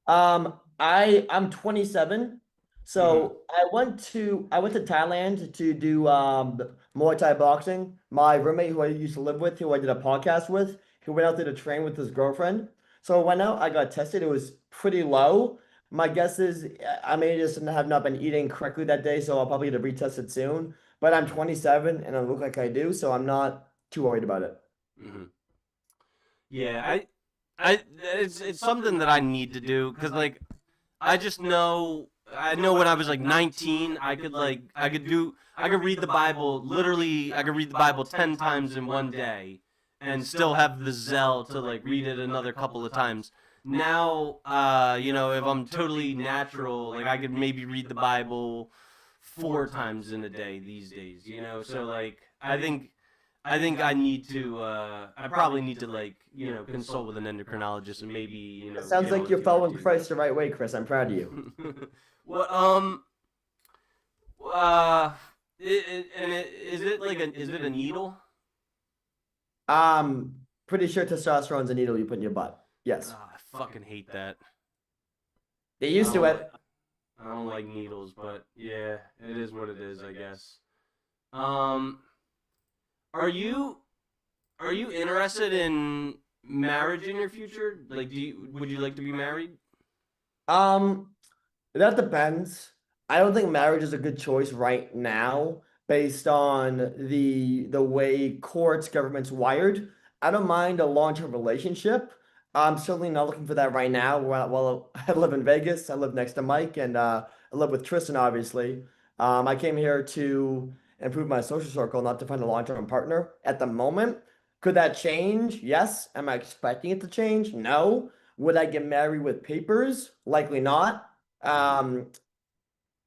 I'm 27. Mm-hmm. So I went to Thailand to do Muay Thai boxing. My roommate who I used to live with, who I did a podcast with, he went out there to train with his girlfriend. So I went out, I got tested. It was pretty low. My guess is I may just have not been eating correctly that day, so I'll probably get it retested soon. But I'm 27 and I look like I do, so I'm not too worried about it. Mm-hmm. Yeah, I it's something that I need to do because like I know when I was like 19 I could read the Bible literally I could read the Bible 10 times in one day and still have the zeal to like read it another couple of times. Now if I'm totally natural, like I could maybe read the Bible 4 times in a day these days, So like I think I need to. I probably need to like consult with an endocrinologist and maybe It sounds get like on you're following TRT. Christ the right way, Chris. I'm proud of you. What uh is it like is it a needle? Pretty sure testosterone's a needle you put in your butt. Yes. I fucking hate that. Get I used to don't like it. I don't like needles, but yeah, it is what it is, I guess. Um, are you are you interested in marriage in your future? Like, would you like to be married? Um, that depends. I don't think marriage is a good choice right now based on the way courts, government's wired. I don't mind a long-term relationship. I'm certainly not looking for that right now. Well, I live in Vegas. I live next to Mike, and I live with Tristan, obviously. I came here to improve my social circle, not to find a long-term partner at the moment. Could that change? Yes. Am I expecting it to change? No. Would I get married with papers? Likely not. Mm-hmm. Um,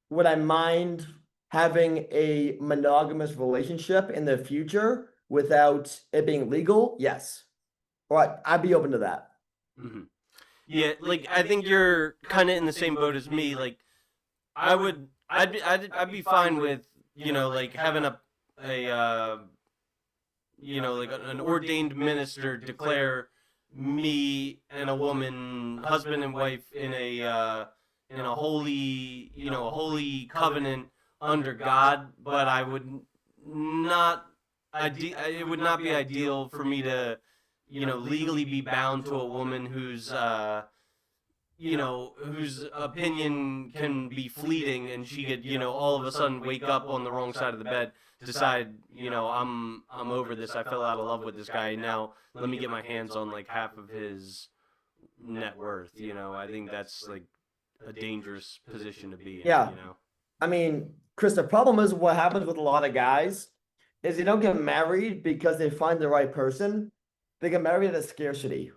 would I mind having a monogamous relationship in the future without it being legal? Yes. Or I'd be open to that. Mm-hmm. Yeah, like I think you're kind of in the same boat as me. Like I'd be fine with like having a like an ordained minister declare me and a woman husband and wife in a holy, a holy covenant under God, but I would not, it would not be ideal for me to, legally be bound to a woman whose opinion can be fleeting, and she could, all of a sudden wake up on the wrong side of the bed, decide, I'm over this. I fell out of love with this guy. Now let me get my hands on like half of his net worth. I think that's like a dangerous position to be in. Yeah. I mean, Chris, the problem is what happens with a lot of guys is they don't get married because they find the right person. They get married out of scarcity,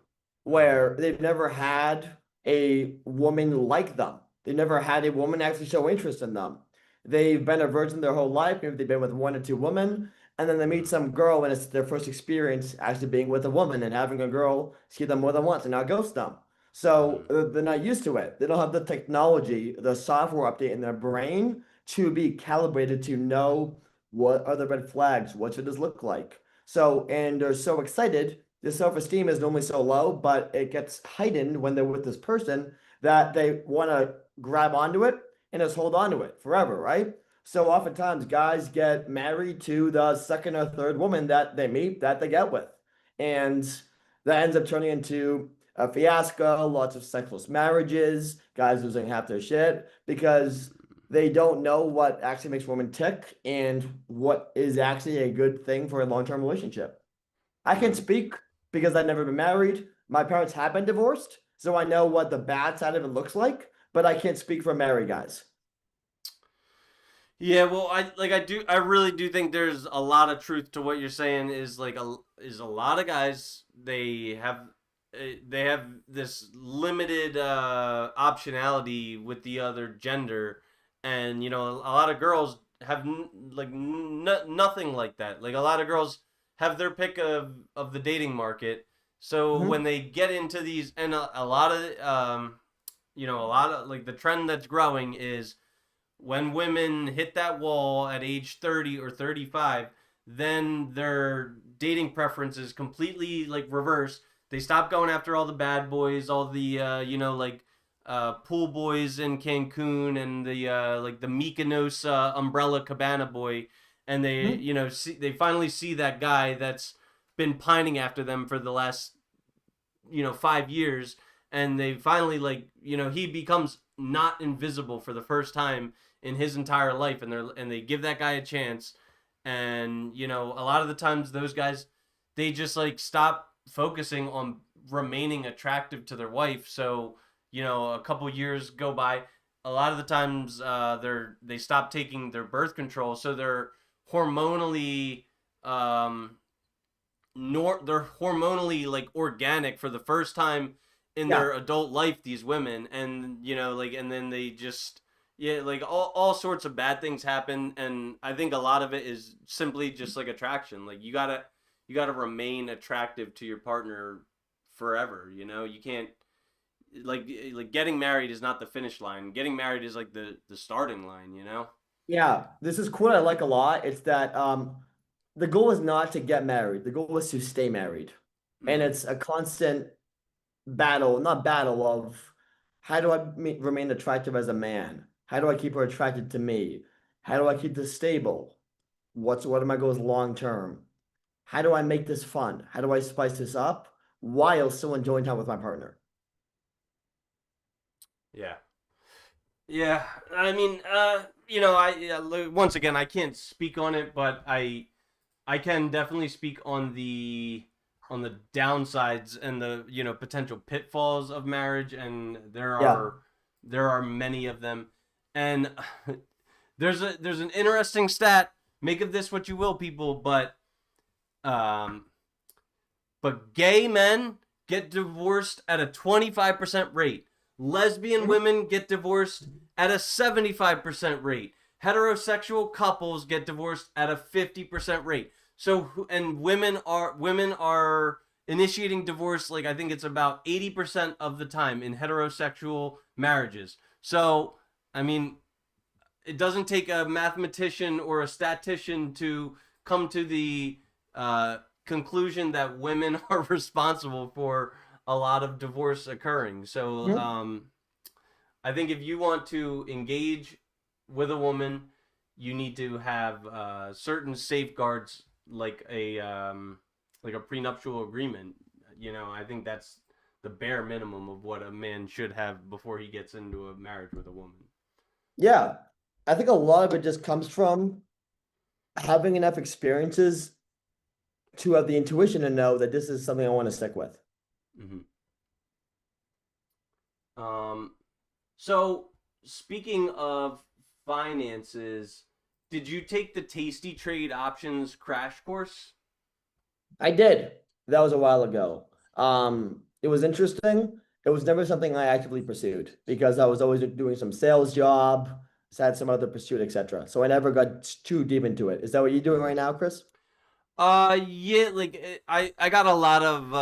where they've never had a woman like them. They've never had a woman actually show interest in them. They've been a virgin their whole life. Maybe they've been with one or two women, and then they meet some girl, and it's their first experience actually being with a woman and having a girl see them more than once and not ghost them. So they're not used to it. They don't have the technology, the software update in their brain to be calibrated to know what are the red flags, what should this look like. So, and they're so excited. Their self-esteem is normally so low, but it gets heightened when they're with this person that they want to grab onto it and just hold on to it forever, right? So oftentimes guys get married to the second or third woman that they meet that they get with. And that ends up turning into a fiasco, lots of sexless marriages, guys losing half their shit because they don't know what actually makes women tick and what is actually a good thing for a long-term relationship. I can speak because I've never been married. My parents have been divorced, so I know what the bad side of it looks like, but I can't speak for married guys. Yeah, well, I really do think there's a lot of truth to what you're saying. Is like a lot of guys, they have this limited optionality with the other gender, and a lot of girls have nothing like that. Like a lot of girls have their pick of the dating market. So when Mhm. they get into these, and a lot of a lot of like the trend that's growing is when women hit that wall at age 30 or 35, then their dating preferences completely like reverse. They stop going after all the bad boys, all the pool boys in Cancun, and the like the Mykonos umbrella cabana boy, and they Mhm. they finally see that guy that's been pining after them for the last 5 years, and they finally he becomes not invisible for the first time in his entire life, and they give that guy a chance. And a lot of the times those guys, they just like stop focusing on remaining attractive to their wife. So a couple years go by, a lot of the times they stop taking their birth control, so they're hormonally um they're hormonally like organic for the first time in Yeah. their adult life, these women. And and then they just, yeah, like all sorts of bad things happen. And I think a lot of it is simply just like attraction. Like you gotta remain attractive to your partner forever. You can't, like getting married is not the finish line. Getting married is like the starting line. Yeah. This is quote I like a lot. It's that the goal is not to get married. The goal is to stay married. And Mm-hmm. it's a constant battle, not battle of how do I remain attractive as a man? How do I keep her attracted to me? How do I keep this stable? What are my goals long term? How do I make this fun? How do I spice this up while still enjoying time with my partner? Yeah. Yeah, I mean, once again, I can't speak on it, but I can definitely speak on the downsides and the potential pitfalls of marriage, and Yeah. there are many of them. And there's an interesting stat. Make of this what you will, people, um, but gay men get divorced at a 25% rate. Lesbian Mhm. women get divorced at a 75% rate. Heterosexual couples get divorced at a 50% rate. So, and women are initiating divorce, like I think it's about 80% of the time in heterosexual marriages. So, I mean, it doesn't take a mathematician or a statistician to come to the conclusion that women are responsible for a lot of divorce occurring. So Mhm. I think if you want to engage with a woman, you need to have certain safeguards, like a prenuptial agreement. I think that's the bare minimum of what a man should have before he gets into a marriage with a woman. Yeah, I think a lot of it just comes from having enough experiences to have the intuition to know that this is something I want to stick with. Hmm. Um, so speaking of finances, did you take the Tasty Trade Options crash course? I did. That was a while ago. It was interesting. It was never something I actively pursued because I was always doing some sales job, had some other pursuit, etc. So I never got too deep into it. Is that what you're doing right now, Chris? Yeah, like I got a lot of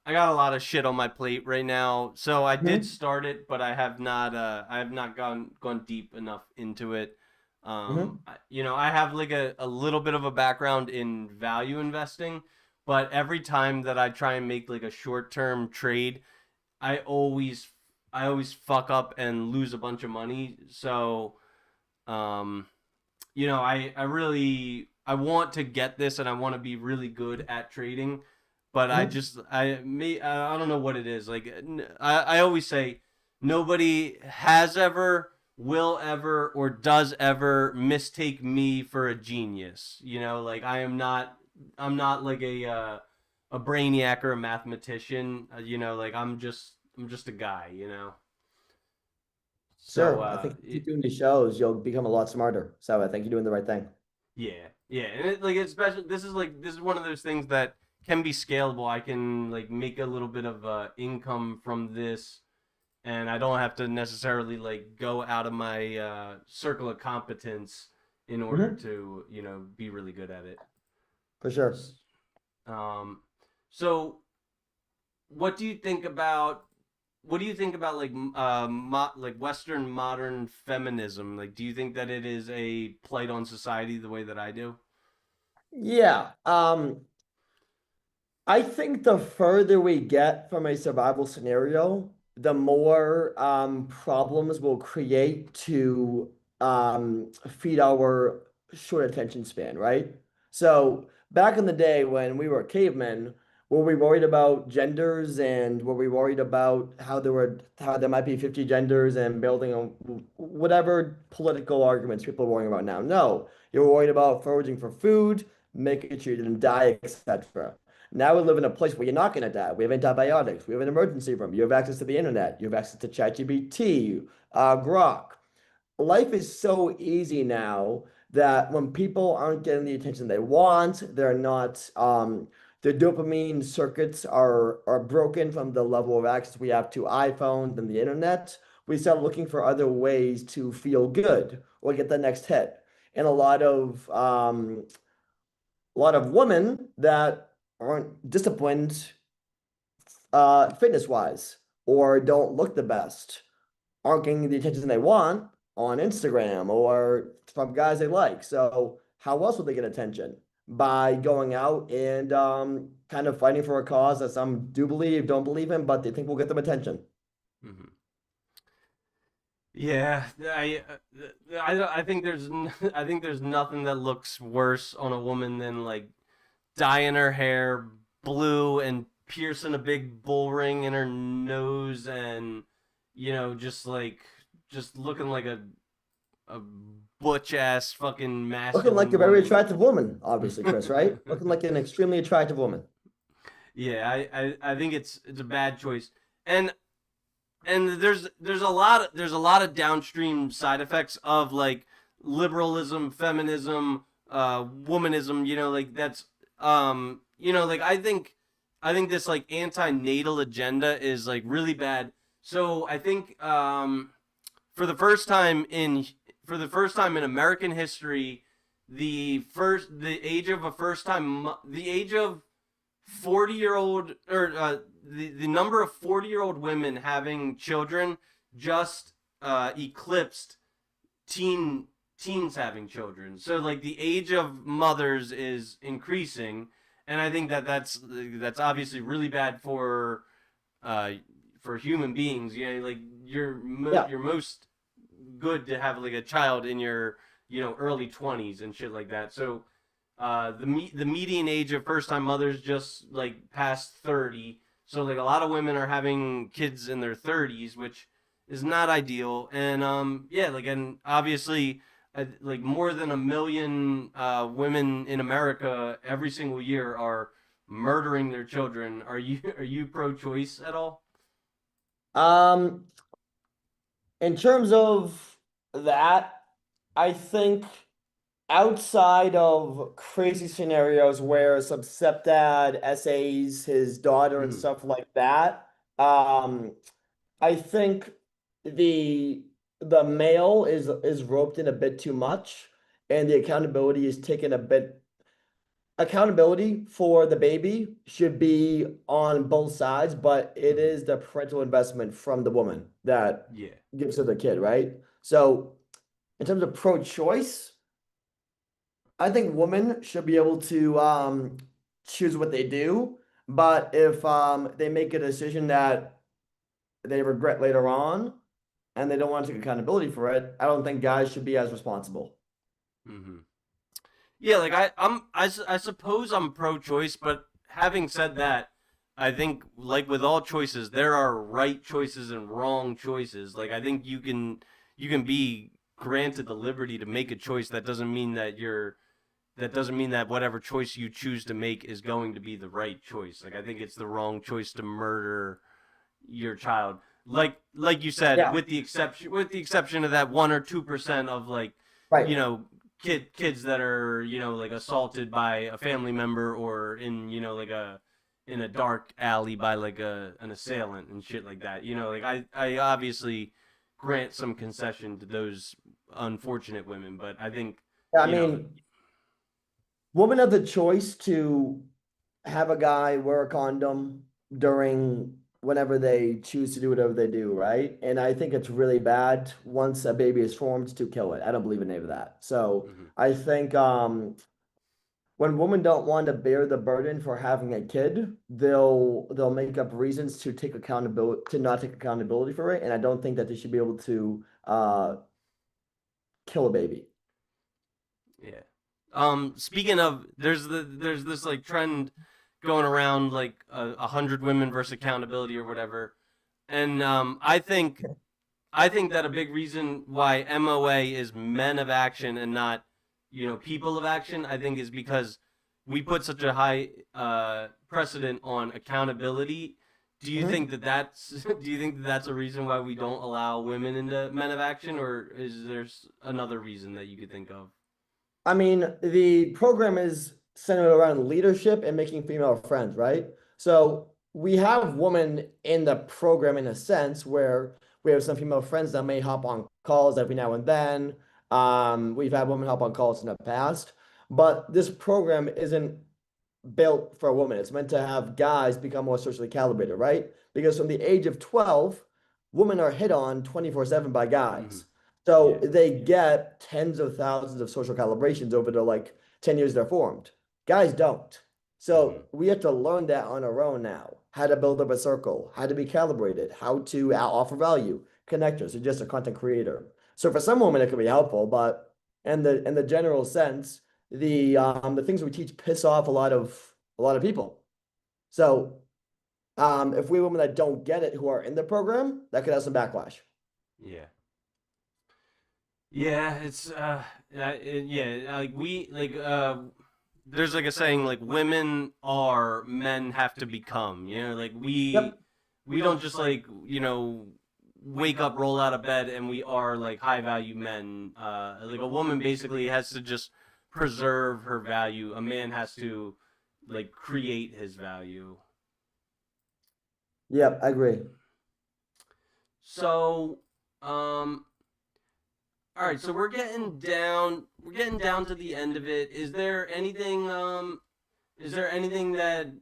I got a lot of shit on my plate right now. So I did Hmm. start it, but I have not gone deep enough into it. Hmm. I have like a little bit of a background in value investing, but every time that I try and make like a short-term trade, I always I always fuck up and lose a bunch of money. So, um I really I want to get this and I want to be really good at trading, but Hmm. I don't know what it is. Like I always say, nobody has ever, will ever, or does ever mistake me for a genius. Like I'm not like a brainiac or a mathematician. Like I'm just a guy. So Sure. I think if you keep doing these shows, you'll become a lot smarter. So I think you're doing the right thing. Yeah, yeah, and especially this is one of those things that can be scalable. I can like make a little bit of income from this, and I don't have to necessarily like go out of my circle of competence in order Hmm. to be really good at it. For sure. Um, so what do you think about like like Western modern feminism? Like, do you think that it is a plight on society the way that I do? Yeah. I think the further we get from a survival scenario, the more problems we'll create to feed our short attention span, right? So back in the day when we were cavemen, were we worried about genders and were we worried about how there might be 50 genders and building on whatever political arguments people are worrying about now? No, you're worried about foraging for food, making sure you didn't die, etc. Now we live in a place where you're not going to die. We have antibiotics. We have an emergency room. You have access to the internet. You have access to ChatGPT, Grok. Life is so easy now that when people aren't getting the attention they want, they're not. Their dopamine circuits are broken from the level of access we have to iPhones and the internet. We start looking for other ways to feel good or get the next hit. And a lot of women that aren't disciplined fitness wise or don't look the best aren't getting the attention they want on Instagram or from guys they like. So how else would they get attention? By going out and kind of fighting for a cause that some do believe, don't believe in, but they think will get them attention. Hmm. Yeah, I think I think there's nothing that looks worse on a woman than like dyeing her hair blue and piercing a big bull ring in her nose and just looking like a butch ass fucking Looking like masculine a very woman. attractive woman, obviously, Chris, right? Looking like an extremely attractive woman. Yeah, I think it's a bad choice. And there's a lot of downstream side effects of like liberalism, feminism, womanism. Like that's like I think this like anti-natal agenda is like really bad. So I think for the first time in American history, the age of 40-year-old or the number of 40-year-old women having children just eclipsed teen teens having children. So like the age of mothers is increasing, and I think that that's obviously really bad uh for human beings. Like Yeah. you're most good to have like a child in your early 20s and shit like that. So the median age of first time mothers just like past 30. So like a lot of women are having kids in their 30s, which is not ideal. And yeah, like and obviously like more than 1 million women in America every single year are murdering their children. Are you pro-choice at all? Um, in terms of that, I think outside of crazy scenarios where some stepdad essays his daughter and Mm-hmm. stuff like that, um, I think the the male is roped in a bit too much, and the accountability is taken a bit. Accountability for the baby should be on both sides, but it Mm-hmm. is the parental investment from the woman that Yeah. gives her the kid, right? So, in terms of pro-choice, I think women should be able to choose what they do, but if they make a decision that they regret later on and they don't want to take accountability for it, I don't think guys should be as responsible. Mm-hmm. Yeah, like I suppose I'm pro-choice, but having said that, I think like with all choices, there are right choices and wrong choices. Like I think you can be granted the liberty to make a choice. That doesn't mean that whatever choice you choose to make is going to be the right choice. Like I think it's the wrong choice to murder your child. Like you said, Yeah, with the exception of that 1 or 2% of like, right. you know, kids that are like assaulted by a family member or like in a dark alley by like an assailant and shit like that. Like I obviously grant some concession to those unfortunate women, but I think I you know mean, women have the choice to have a guy wear a condom during whenever they choose to do whatever they do, right? And I think it's really bad once a baby is formed to kill it. I don't believe in any of that. So mhm. I think when women don't want to bear the burden for having a kid, they'll make up reasons to take accountability to not take accountability for it. And I don't think that they should be able to kill a baby. Yeah. Speaking of, there's this like trend going around like 100 women versus accountability or whatever, and I think that a big reason why MOA is men of action and not people of action, I think is because we put such a high precedent on accountability. Do you Mhm. think that that's do you think that that's a reason why we don't allow women into men of action, or is there another reason that you could think of? I mean, the program is centered around leadership and making female friends, right? So we have women in the program in a sense where we have some female friends that may hop on calls every now and then. We've had women hop on calls in the past, but this program isn't built for a woman. It's meant to have guys become more socially calibrated, right? Because from the age of 12, women are hit on 24/7 by Hmm. guys. So Yeah. they get tens of thousands of social calibrations over the like 10 years they're formed. Guys don't. Hmm. So we have to learn that on our own now. How to build up a circle, how to be calibrated, how to offer value, connectors, or just a content creator. So for some women it can be helpful, but in the general sense, the things we teach piss off a lot of people. So if we have women that don't get it who are in the program, that could have some backlash. Yeah. Yeah, it's yeah, like there's like a saying like women are men have to become, like we Yep. we don't just like, wake up, roll out of bed and we are like high value men. Like a woman basically has to just preserve her value. A man has to like create his value. Yep, I agree. So, um all right, so we're getting down to the end of it. Is there anything that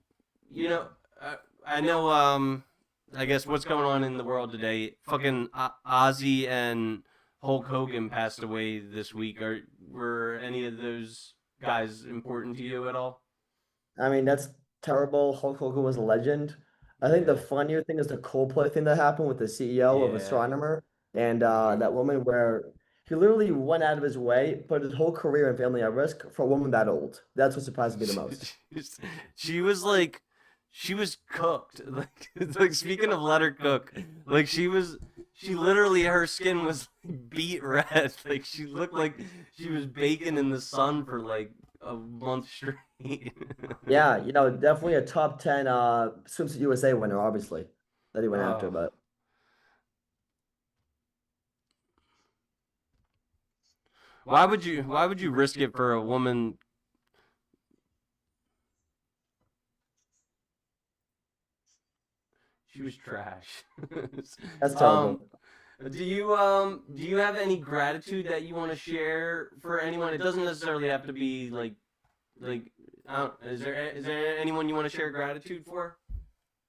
you know uh, I know I guess what's going on in the world today? Fucking Ozzy and Hulk Hogan passed away this week. Were any of those guys important to you at all? I mean, that's terrible. Hulk Hogan was a legend. I think the Yeah. funnier thing is the Coldplay thing that happened with the CEO of Yeah. Astronomer and Hmm. that woman where he literally went out of his way, put his whole career and family at risk for a woman that old. That's what surprised me the most. She was like, she was cooked. Like speaking of let her cook, like she literally her skin was beet red. Like she looked like she was baking in the sun for like a month straight. Yeah, definitely a top 10 swimsuit USA winner, obviously, that he went after. Oh, But why would you risk it for a woman? She was trash. that's um, terrible. do you have any gratitude that you want to share for anyone? It doesn't necessarily have to be like is there anyone you want to share gratitude for?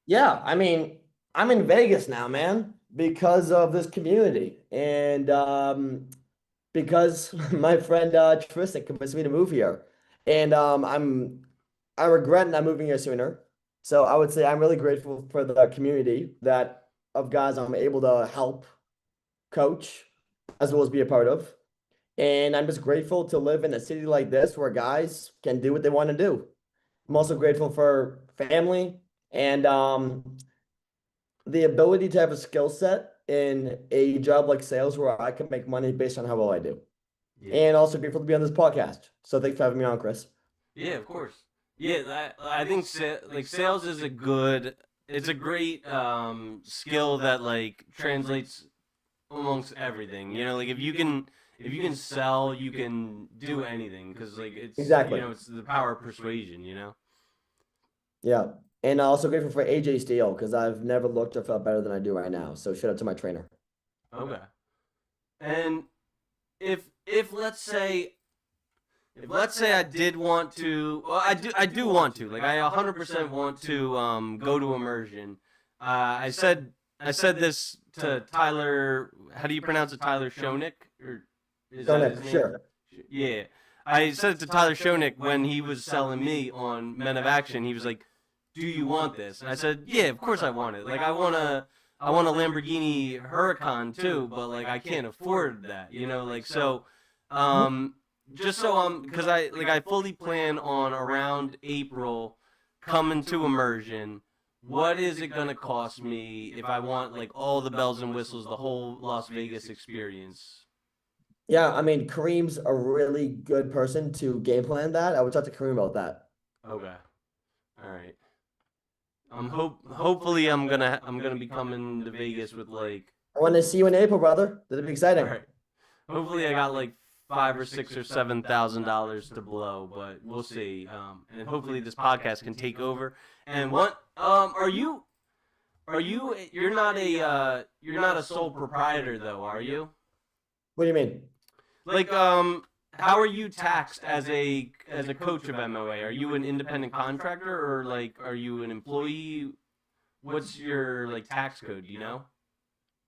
Yeah, I mean, I'm in Vegas now, man, because of this community. And because my friend Tristan convinced me to move here. And I regret not moving here sooner. So I would say I'm really grateful for the community that of guys I'm able to help coach as well as be a part of. And I'm just grateful to live in a city like this where guys can do what they want to do. I'm also grateful for family and the ability to have a skill set in a job like sales where I can make money based on how well I do. Yeah. And also grateful to be on this podcast. So thanks for having me on, Chris. Yeah, of course. Yeah, I think like sales is a good, it's a great skill that like translates amongst everything. Like if you can sell, you can do anything because like it's Exactly. it's the power of persuasion. Yeah. And also grateful for AJ Steele because I've never looked or felt better than I do right now. So shout out to my trainer. Okay. And if let's say I did want to, well, I do want to, like I 100% want to go to immersion. I said this to Tyler. How do you pronounce it? Tyler Shonick, or is So that his Nick, name? sure. Yeah. I said it to Tyler Shonick when he was selling me on Men of Action. He was like, "Do you want this?" And I said, "Yeah, of course I want it. Like I want a Lamborghini Huracan too, but like I can't afford that, like so um just so because I fully plan on around April coming to immersion. What is it gonna cost me if I want like all the bells and whistles, the whole Las Vegas experience? Yeah, I mean, Kareem's a really good person to game plan that. I would talk to Kareem about that. Okay, all right. Hopefully I'm gonna be coming to Vegas with like, I want to see you in April, brother. That'd be all exciting. right. Hopefully I got like $5 or $6 or $7,000 to blow, but we'll see. And hopefully this podcast can take over. And what are you you're not a sole proprietor though, are you? What do you mean? Like how are you taxed as a coach of MOA? Are you an independent contractor or like are you an employee? What's your like tax code, do you know?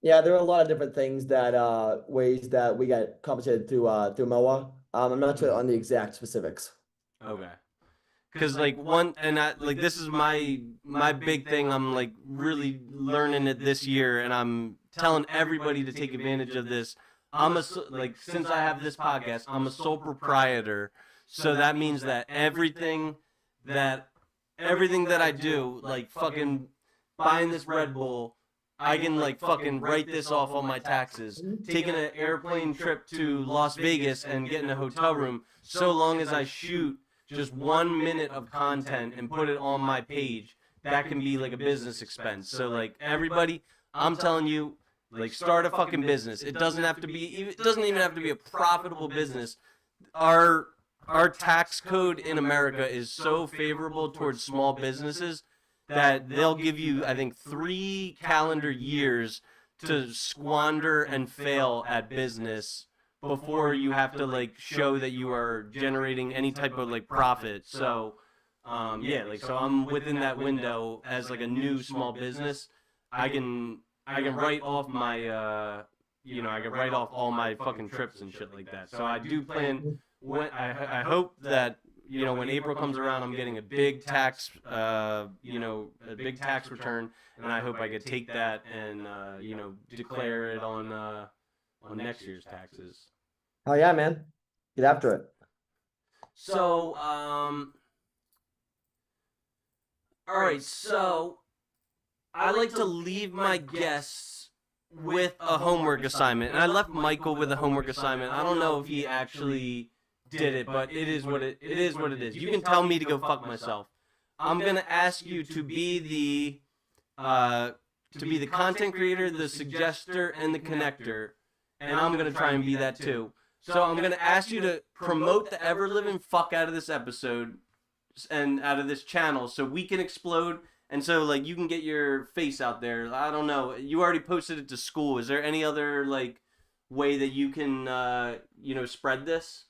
Yeah, there are a lot of different things that ways that we get compensated through MOA. I'm not sure Mhm. on the exact specifics. Okay. Because like one and I like this is my big thing. I'm like really learning it this year, and I'm telling everybody to take advantage of this. Like since I have this podcast, I'm a sole proprietor, so that means that that everything that I do, like fucking buying this Red Bull, I can like fucking write this off on my taxes. Taking an airplane trip to Las Vegas and getting a hotel room, so long as I shoot just 1 minute of content and put it on my page, that can be like a business expense. So like everybody, I'm telling you, like start a fucking business. It doesn't even have to be a profitable business. Our tax code in America is so favorable towards small businesses that they'll give you, I think, 3 calendar years to squander and fail at business before you have to like show that you are generating any type of like profit. So, yeah, like so I'm within that window as like a new small business. I can write off my I can write off all my fucking trips and shit like that. So I do plan when I hope that when April comes around, I'm getting a big tax, a big tax return, and I hope I could take that and declare it on next year's taxes. Oh yeah, man. Get after it. So, all right. So I like to leave my guests with a homework assignment, and I left Michael with a homework assignment. I don't know if he actually did it, but it is what it is. What it is. You can tell me to go fuck myself. I'm gonna ask you to be the content creator, the suggester, and the connector, and I'm gonna try and be that too. So I'm gonna ask you to promote the ever living fuck out of this episode and out of this channel, so we can explode, and so like you can get your face out there. I don't know. You already posted it to school. Is there any other like way that you can spread this?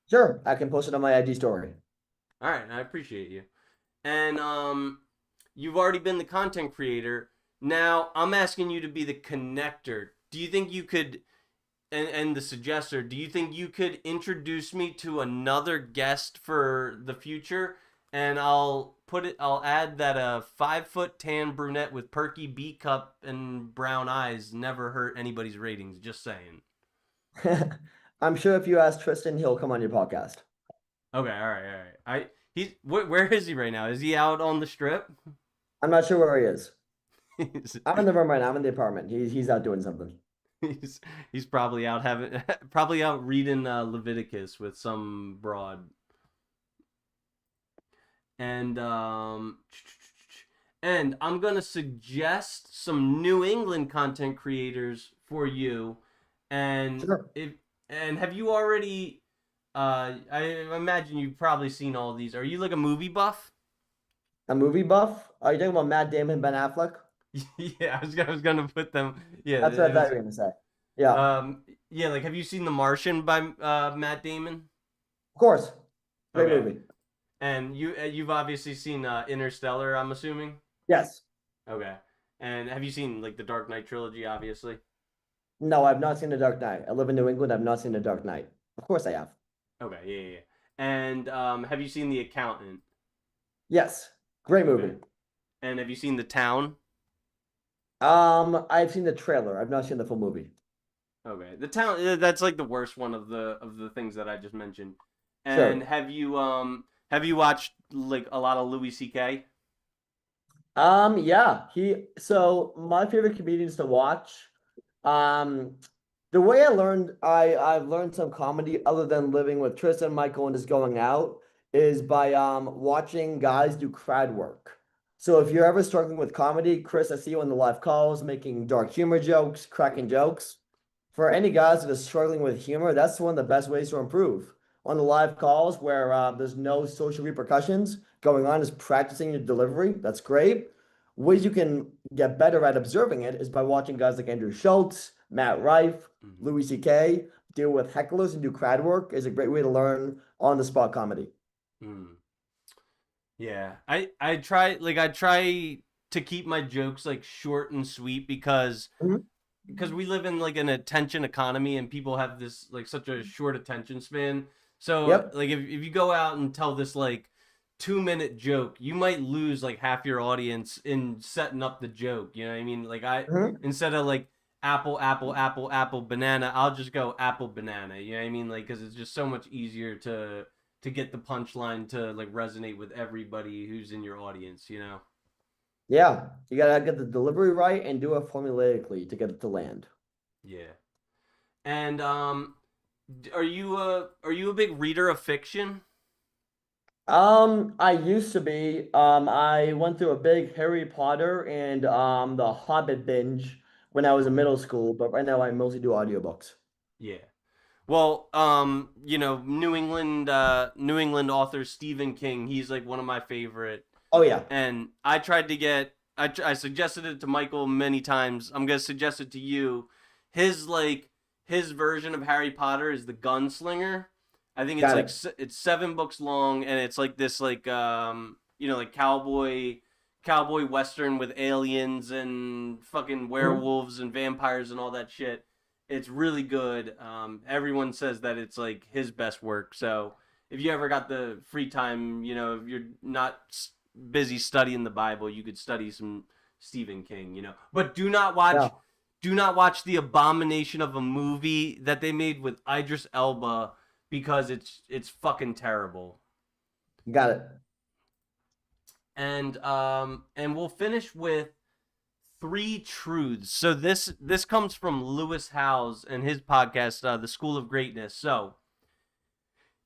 Sure, I can post it on my IG story. All right, I appreciate you. And you've already been the content creator. Now I'm asking you to be the connector. Do you think you could, and the suggester, do you think you could introduce me to another guest for the future? And I'll add that a 5-foot tan brunette with perky B cup and brown eyes never hurt anybody's ratings. Just saying. I'm sure if you ask Tristan, he'll come on your podcast. Okay, all right. Where is he right now? Is he out on the strip? I'm not sure where he is. I'm in the room right now. I'm in the apartment. He's out doing something. He's probably out probably out reading Leviticus with some broad. And I'm gonna suggest some New England content creators for you. And Sure. have you already? I imagine you've probably seen all of these. Are you like a movie buff? A movie buff? Are you talking about Matt Damon, Ben Affleck? Yeah, I was gonna put them. Yeah, That's what I thought you were gonna say. Yeah, yeah. Like, have you seen The Martian by Matt Damon? of course. Great Okay. movie. And you've obviously seen Interstellar, I'm assuming. Yes. Okay. And have you seen like the Dark Knight trilogy? Obviously. No, I've not seen The Dark Knight. I live in New England. I've not seen The Dark Knight. Of course I have. Okay. Yeah. And have you seen The Accountant? Yes. Great movie. Okay. And have you seen The Town? I've seen the trailer. I've not seen the full movie. Okay. The Town. That's like the worst one of the things that I just mentioned. Sure. And have you watched like a lot of Louis C.K.? Yeah, so my favorite comedians to watch. The way I've learned some comedy other than living with Tristan, Michael, and just going out is by watching guys do crowd work. So if you're ever struggling with comedy, Chris, I see you on the live calls making dark humor jokes, cracking jokes. For any guys that are struggling with humor, that's one of the best ways to improve. On the live calls where there's no social repercussions going on, is practicing your delivery. That's great. Ways you can get better at observing it is by watching guys like Andrew Schultz, Matt Rife, Louis C.K. deal with hecklers and do crowd work is a great way to learn on the spot comedy. Yeah, I try to keep my jokes like short and sweet because we live in like an attention economy and people have this like such a short attention span. So Yep. like if you go out and tell this like 2-minute joke, you might lose like half your audience in setting up the joke. You know what I mean? Like instead of like apple, apple, apple, apple, banana, I'll just go apple, banana. You know what I mean? Like, because it's just so much easier to get the punchline to like resonate with everybody who's in your audience. You know? Yeah, you gotta get the delivery right and do it formulaically to get it to land. Yeah. And are you a big reader of fiction? I used to be. I went through a big Harry Potter and the Hobbit binge when I was in middle school, but right now I mostly do audiobooks. Yeah. Well, New England author Stephen King, he's like one of my favorite. Oh yeah. And I tried to get, I suggested it to Michael many times. I'm gonna suggest it to you. His version of Harry Potter is the Gunslinger. I think it's Got like it. it's 7 books long, and it's like this like like cowboy western with aliens and fucking werewolves and vampires and all that shit. It's really good. Everyone says that it's like his best work. So if you ever got the free time, if you're not busy studying the Bible, you could study some Stephen King, But Yeah, do not watch the abomination of a movie that they made with Idris Elba because it's fucking terrible. got it. And we'll finish with three truths. So this comes from Lewis Howes and his podcast, The School of Greatness. So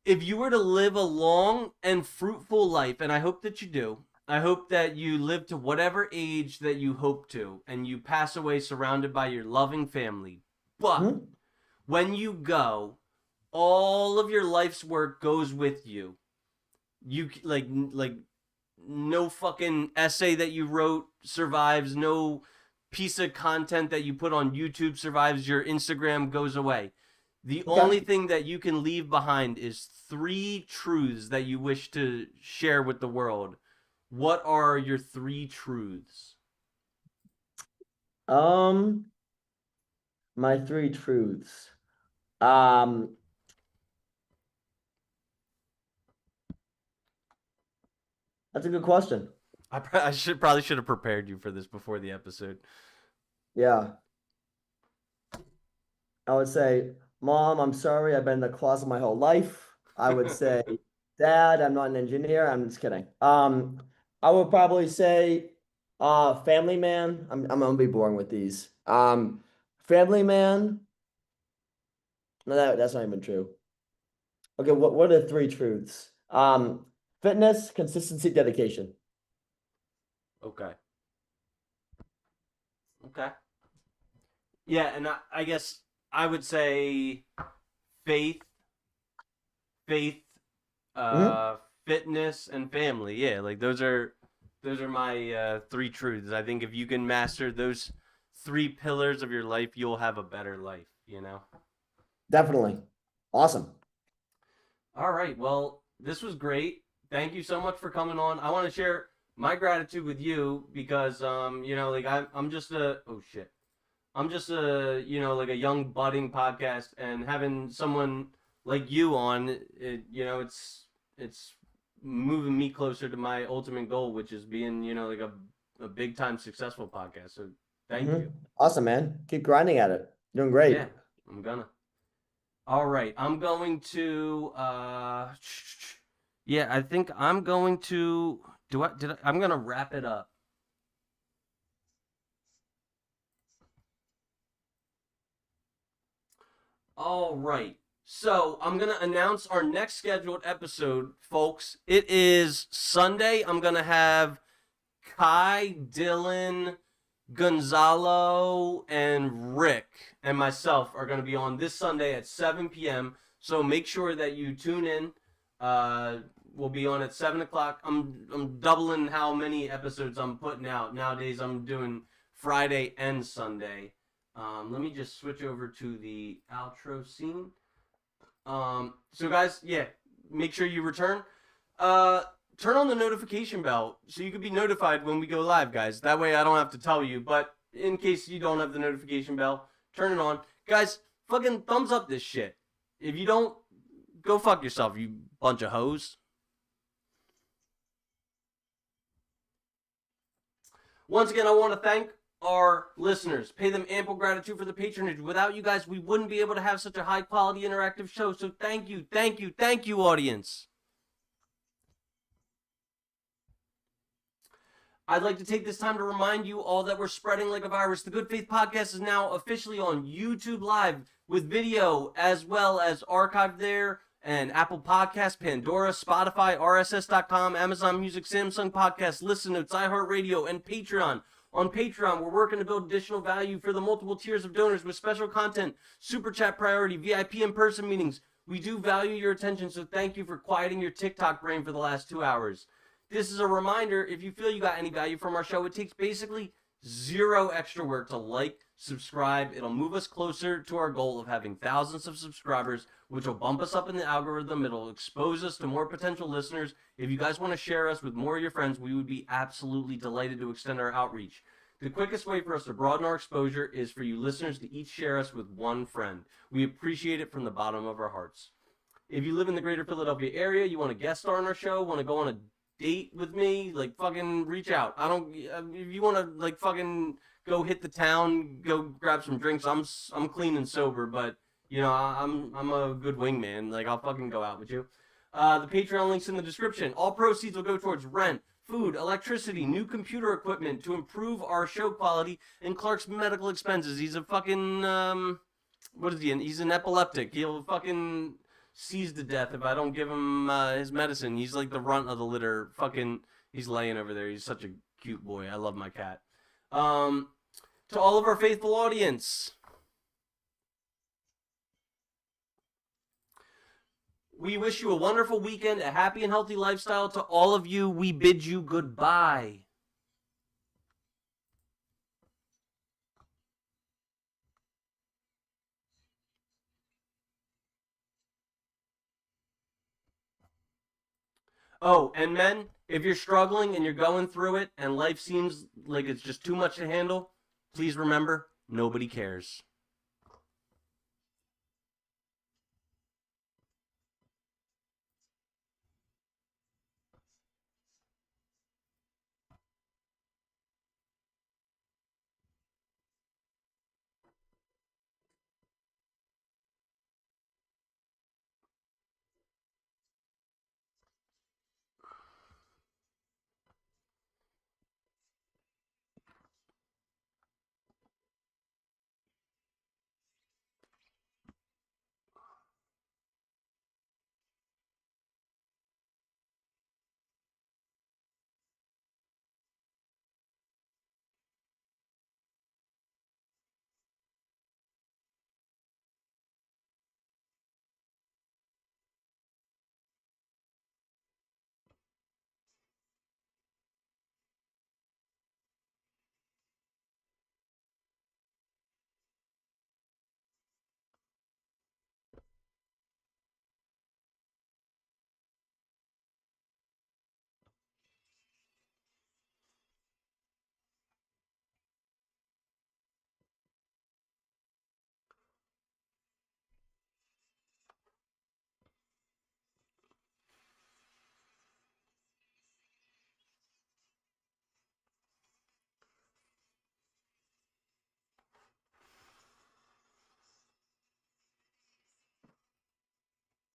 if you were to live a long and fruitful life, and I hope that you do, I hope that you live to whatever age that you hope to, and you pass away surrounded by your loving family. But Mhm. when you go, all of your life's work goes with you. You like no fucking essay that you wrote survives, no piece of content that you put on YouTube survives, your Instagram goes away. The Okay. only thing that you can leave behind is three truths that you wish to share with the world. What are your three truths? Um, my three truths. Um, that's a good question. I should have prepared you for this before the episode. Yeah. I would say, Mom, I'm sorry, I've been in the closet my whole life. I would say, Dad, I'm not an engineer. I'm just kidding. I would probably say, family man. I'm gonna be boring with these. Family man. No, that's not even true. Okay, what are the three truths? Fitness, consistency, dedication. Okay. Okay. Yeah, and I guess I would say faith, faith, Hmm. uh, fitness, and family. Yeah, like those are my three truths. I think if you can master those three pillars of your life, you'll have a better life. Definitely. Awesome. All right. Well, this was great. Thank you so much for coming on. I want to share my gratitude with you because like I'm just a oh shit. I'm just a like a young budding podcast, and having someone like you on it, it's moving me closer to my ultimate goal, which is being like a big time successful podcast. So thank Hmm. you. Awesome, man. Keep grinding at it. Doing great. Yeah, I'm gonna. All right, I'm going to yeah, I think I'm going to I'm going to wrap it up. All right. So I'm going to announce our next scheduled episode, folks. It is Sunday. I'm going to have Kai, Dylan, Gonzalo, and Rick and myself are going to be on this Sunday at 7 p.m. So make sure that you tune in. Uh, we'll be on at 7 o'clock. I'm doubling how many episodes I'm putting out nowadays. I'm doing Friday and Sunday. Let me just switch over to the outro scene. So guys, yeah, make sure you return. Uh, Turn on the notification bell so you can be notified when we go live, guys. That way I don't have to tell you. But in case you don't have the notification bell, turn it on, guys. Fucking thumbs up this shit. If you don't, go fuck yourself, you bunch of hoes. Once again, I want to thank our listeners, pay them ample gratitude for the patronage. Without you guys, we wouldn't be able to have such a high quality interactive show. So thank you, thank you, thank you, audience. I'd like to take this time to remind you all that we're spreading like a virus. The Good Faith Podcast is now officially on YouTube Live with video as well as archived there, and Apple Podcasts, Pandora, Spotify, RSS.com, Amazon Music, Samsung Podcasts, Listen Notes, iHeartRadio, and Patreon. On Patreon, we're working to build additional value for the multiple tiers of donors with special content, super chat priority, VIP in-person meetings. We do value your attention, so thank you for quieting your TikTok brain for the last 2 hours. This is a reminder, if you feel you got any value from our show, it takes basically zero extra work to like, subscribe. It'll move us closer to our goal of having thousands of subscribers, which will bump us up in the algorithm. It'll expose us to more potential listeners. If you guys want to share us with more of your friends, we would be absolutely delighted to extend our outreach. The quickest way for us to broaden our exposure is for you listeners to each share us with one friend. We appreciate it from the bottom of our hearts. If you live in the greater Philadelphia area, you want to guest star on our show, want to go on a date with me, like fucking reach out. I don't. If you want to like fucking go hit the town, go grab some drinks. I'm clean and sober, but you know I'm a good wingman. Like I'll fucking go out with you. The Patreon link's in the description. All proceeds will go towards rent, food, electricity, new computer equipment to improve our show quality, and Clark's medical expenses. He's a fucking what is he? He's an epileptic. He'll fucking seize to death if I don't give him his medicine. He's like the runt of the litter. Fucking, he's laying over there. He's such a cute boy. I love my cat. To all of our faithful audience, we wish you a wonderful weekend, a happy and healthy lifestyle. To all of you, we bid you goodbye. Oh, and men, if you're struggling and you're going through it and life seems like it's just too much to handle, please remember, nobody cares.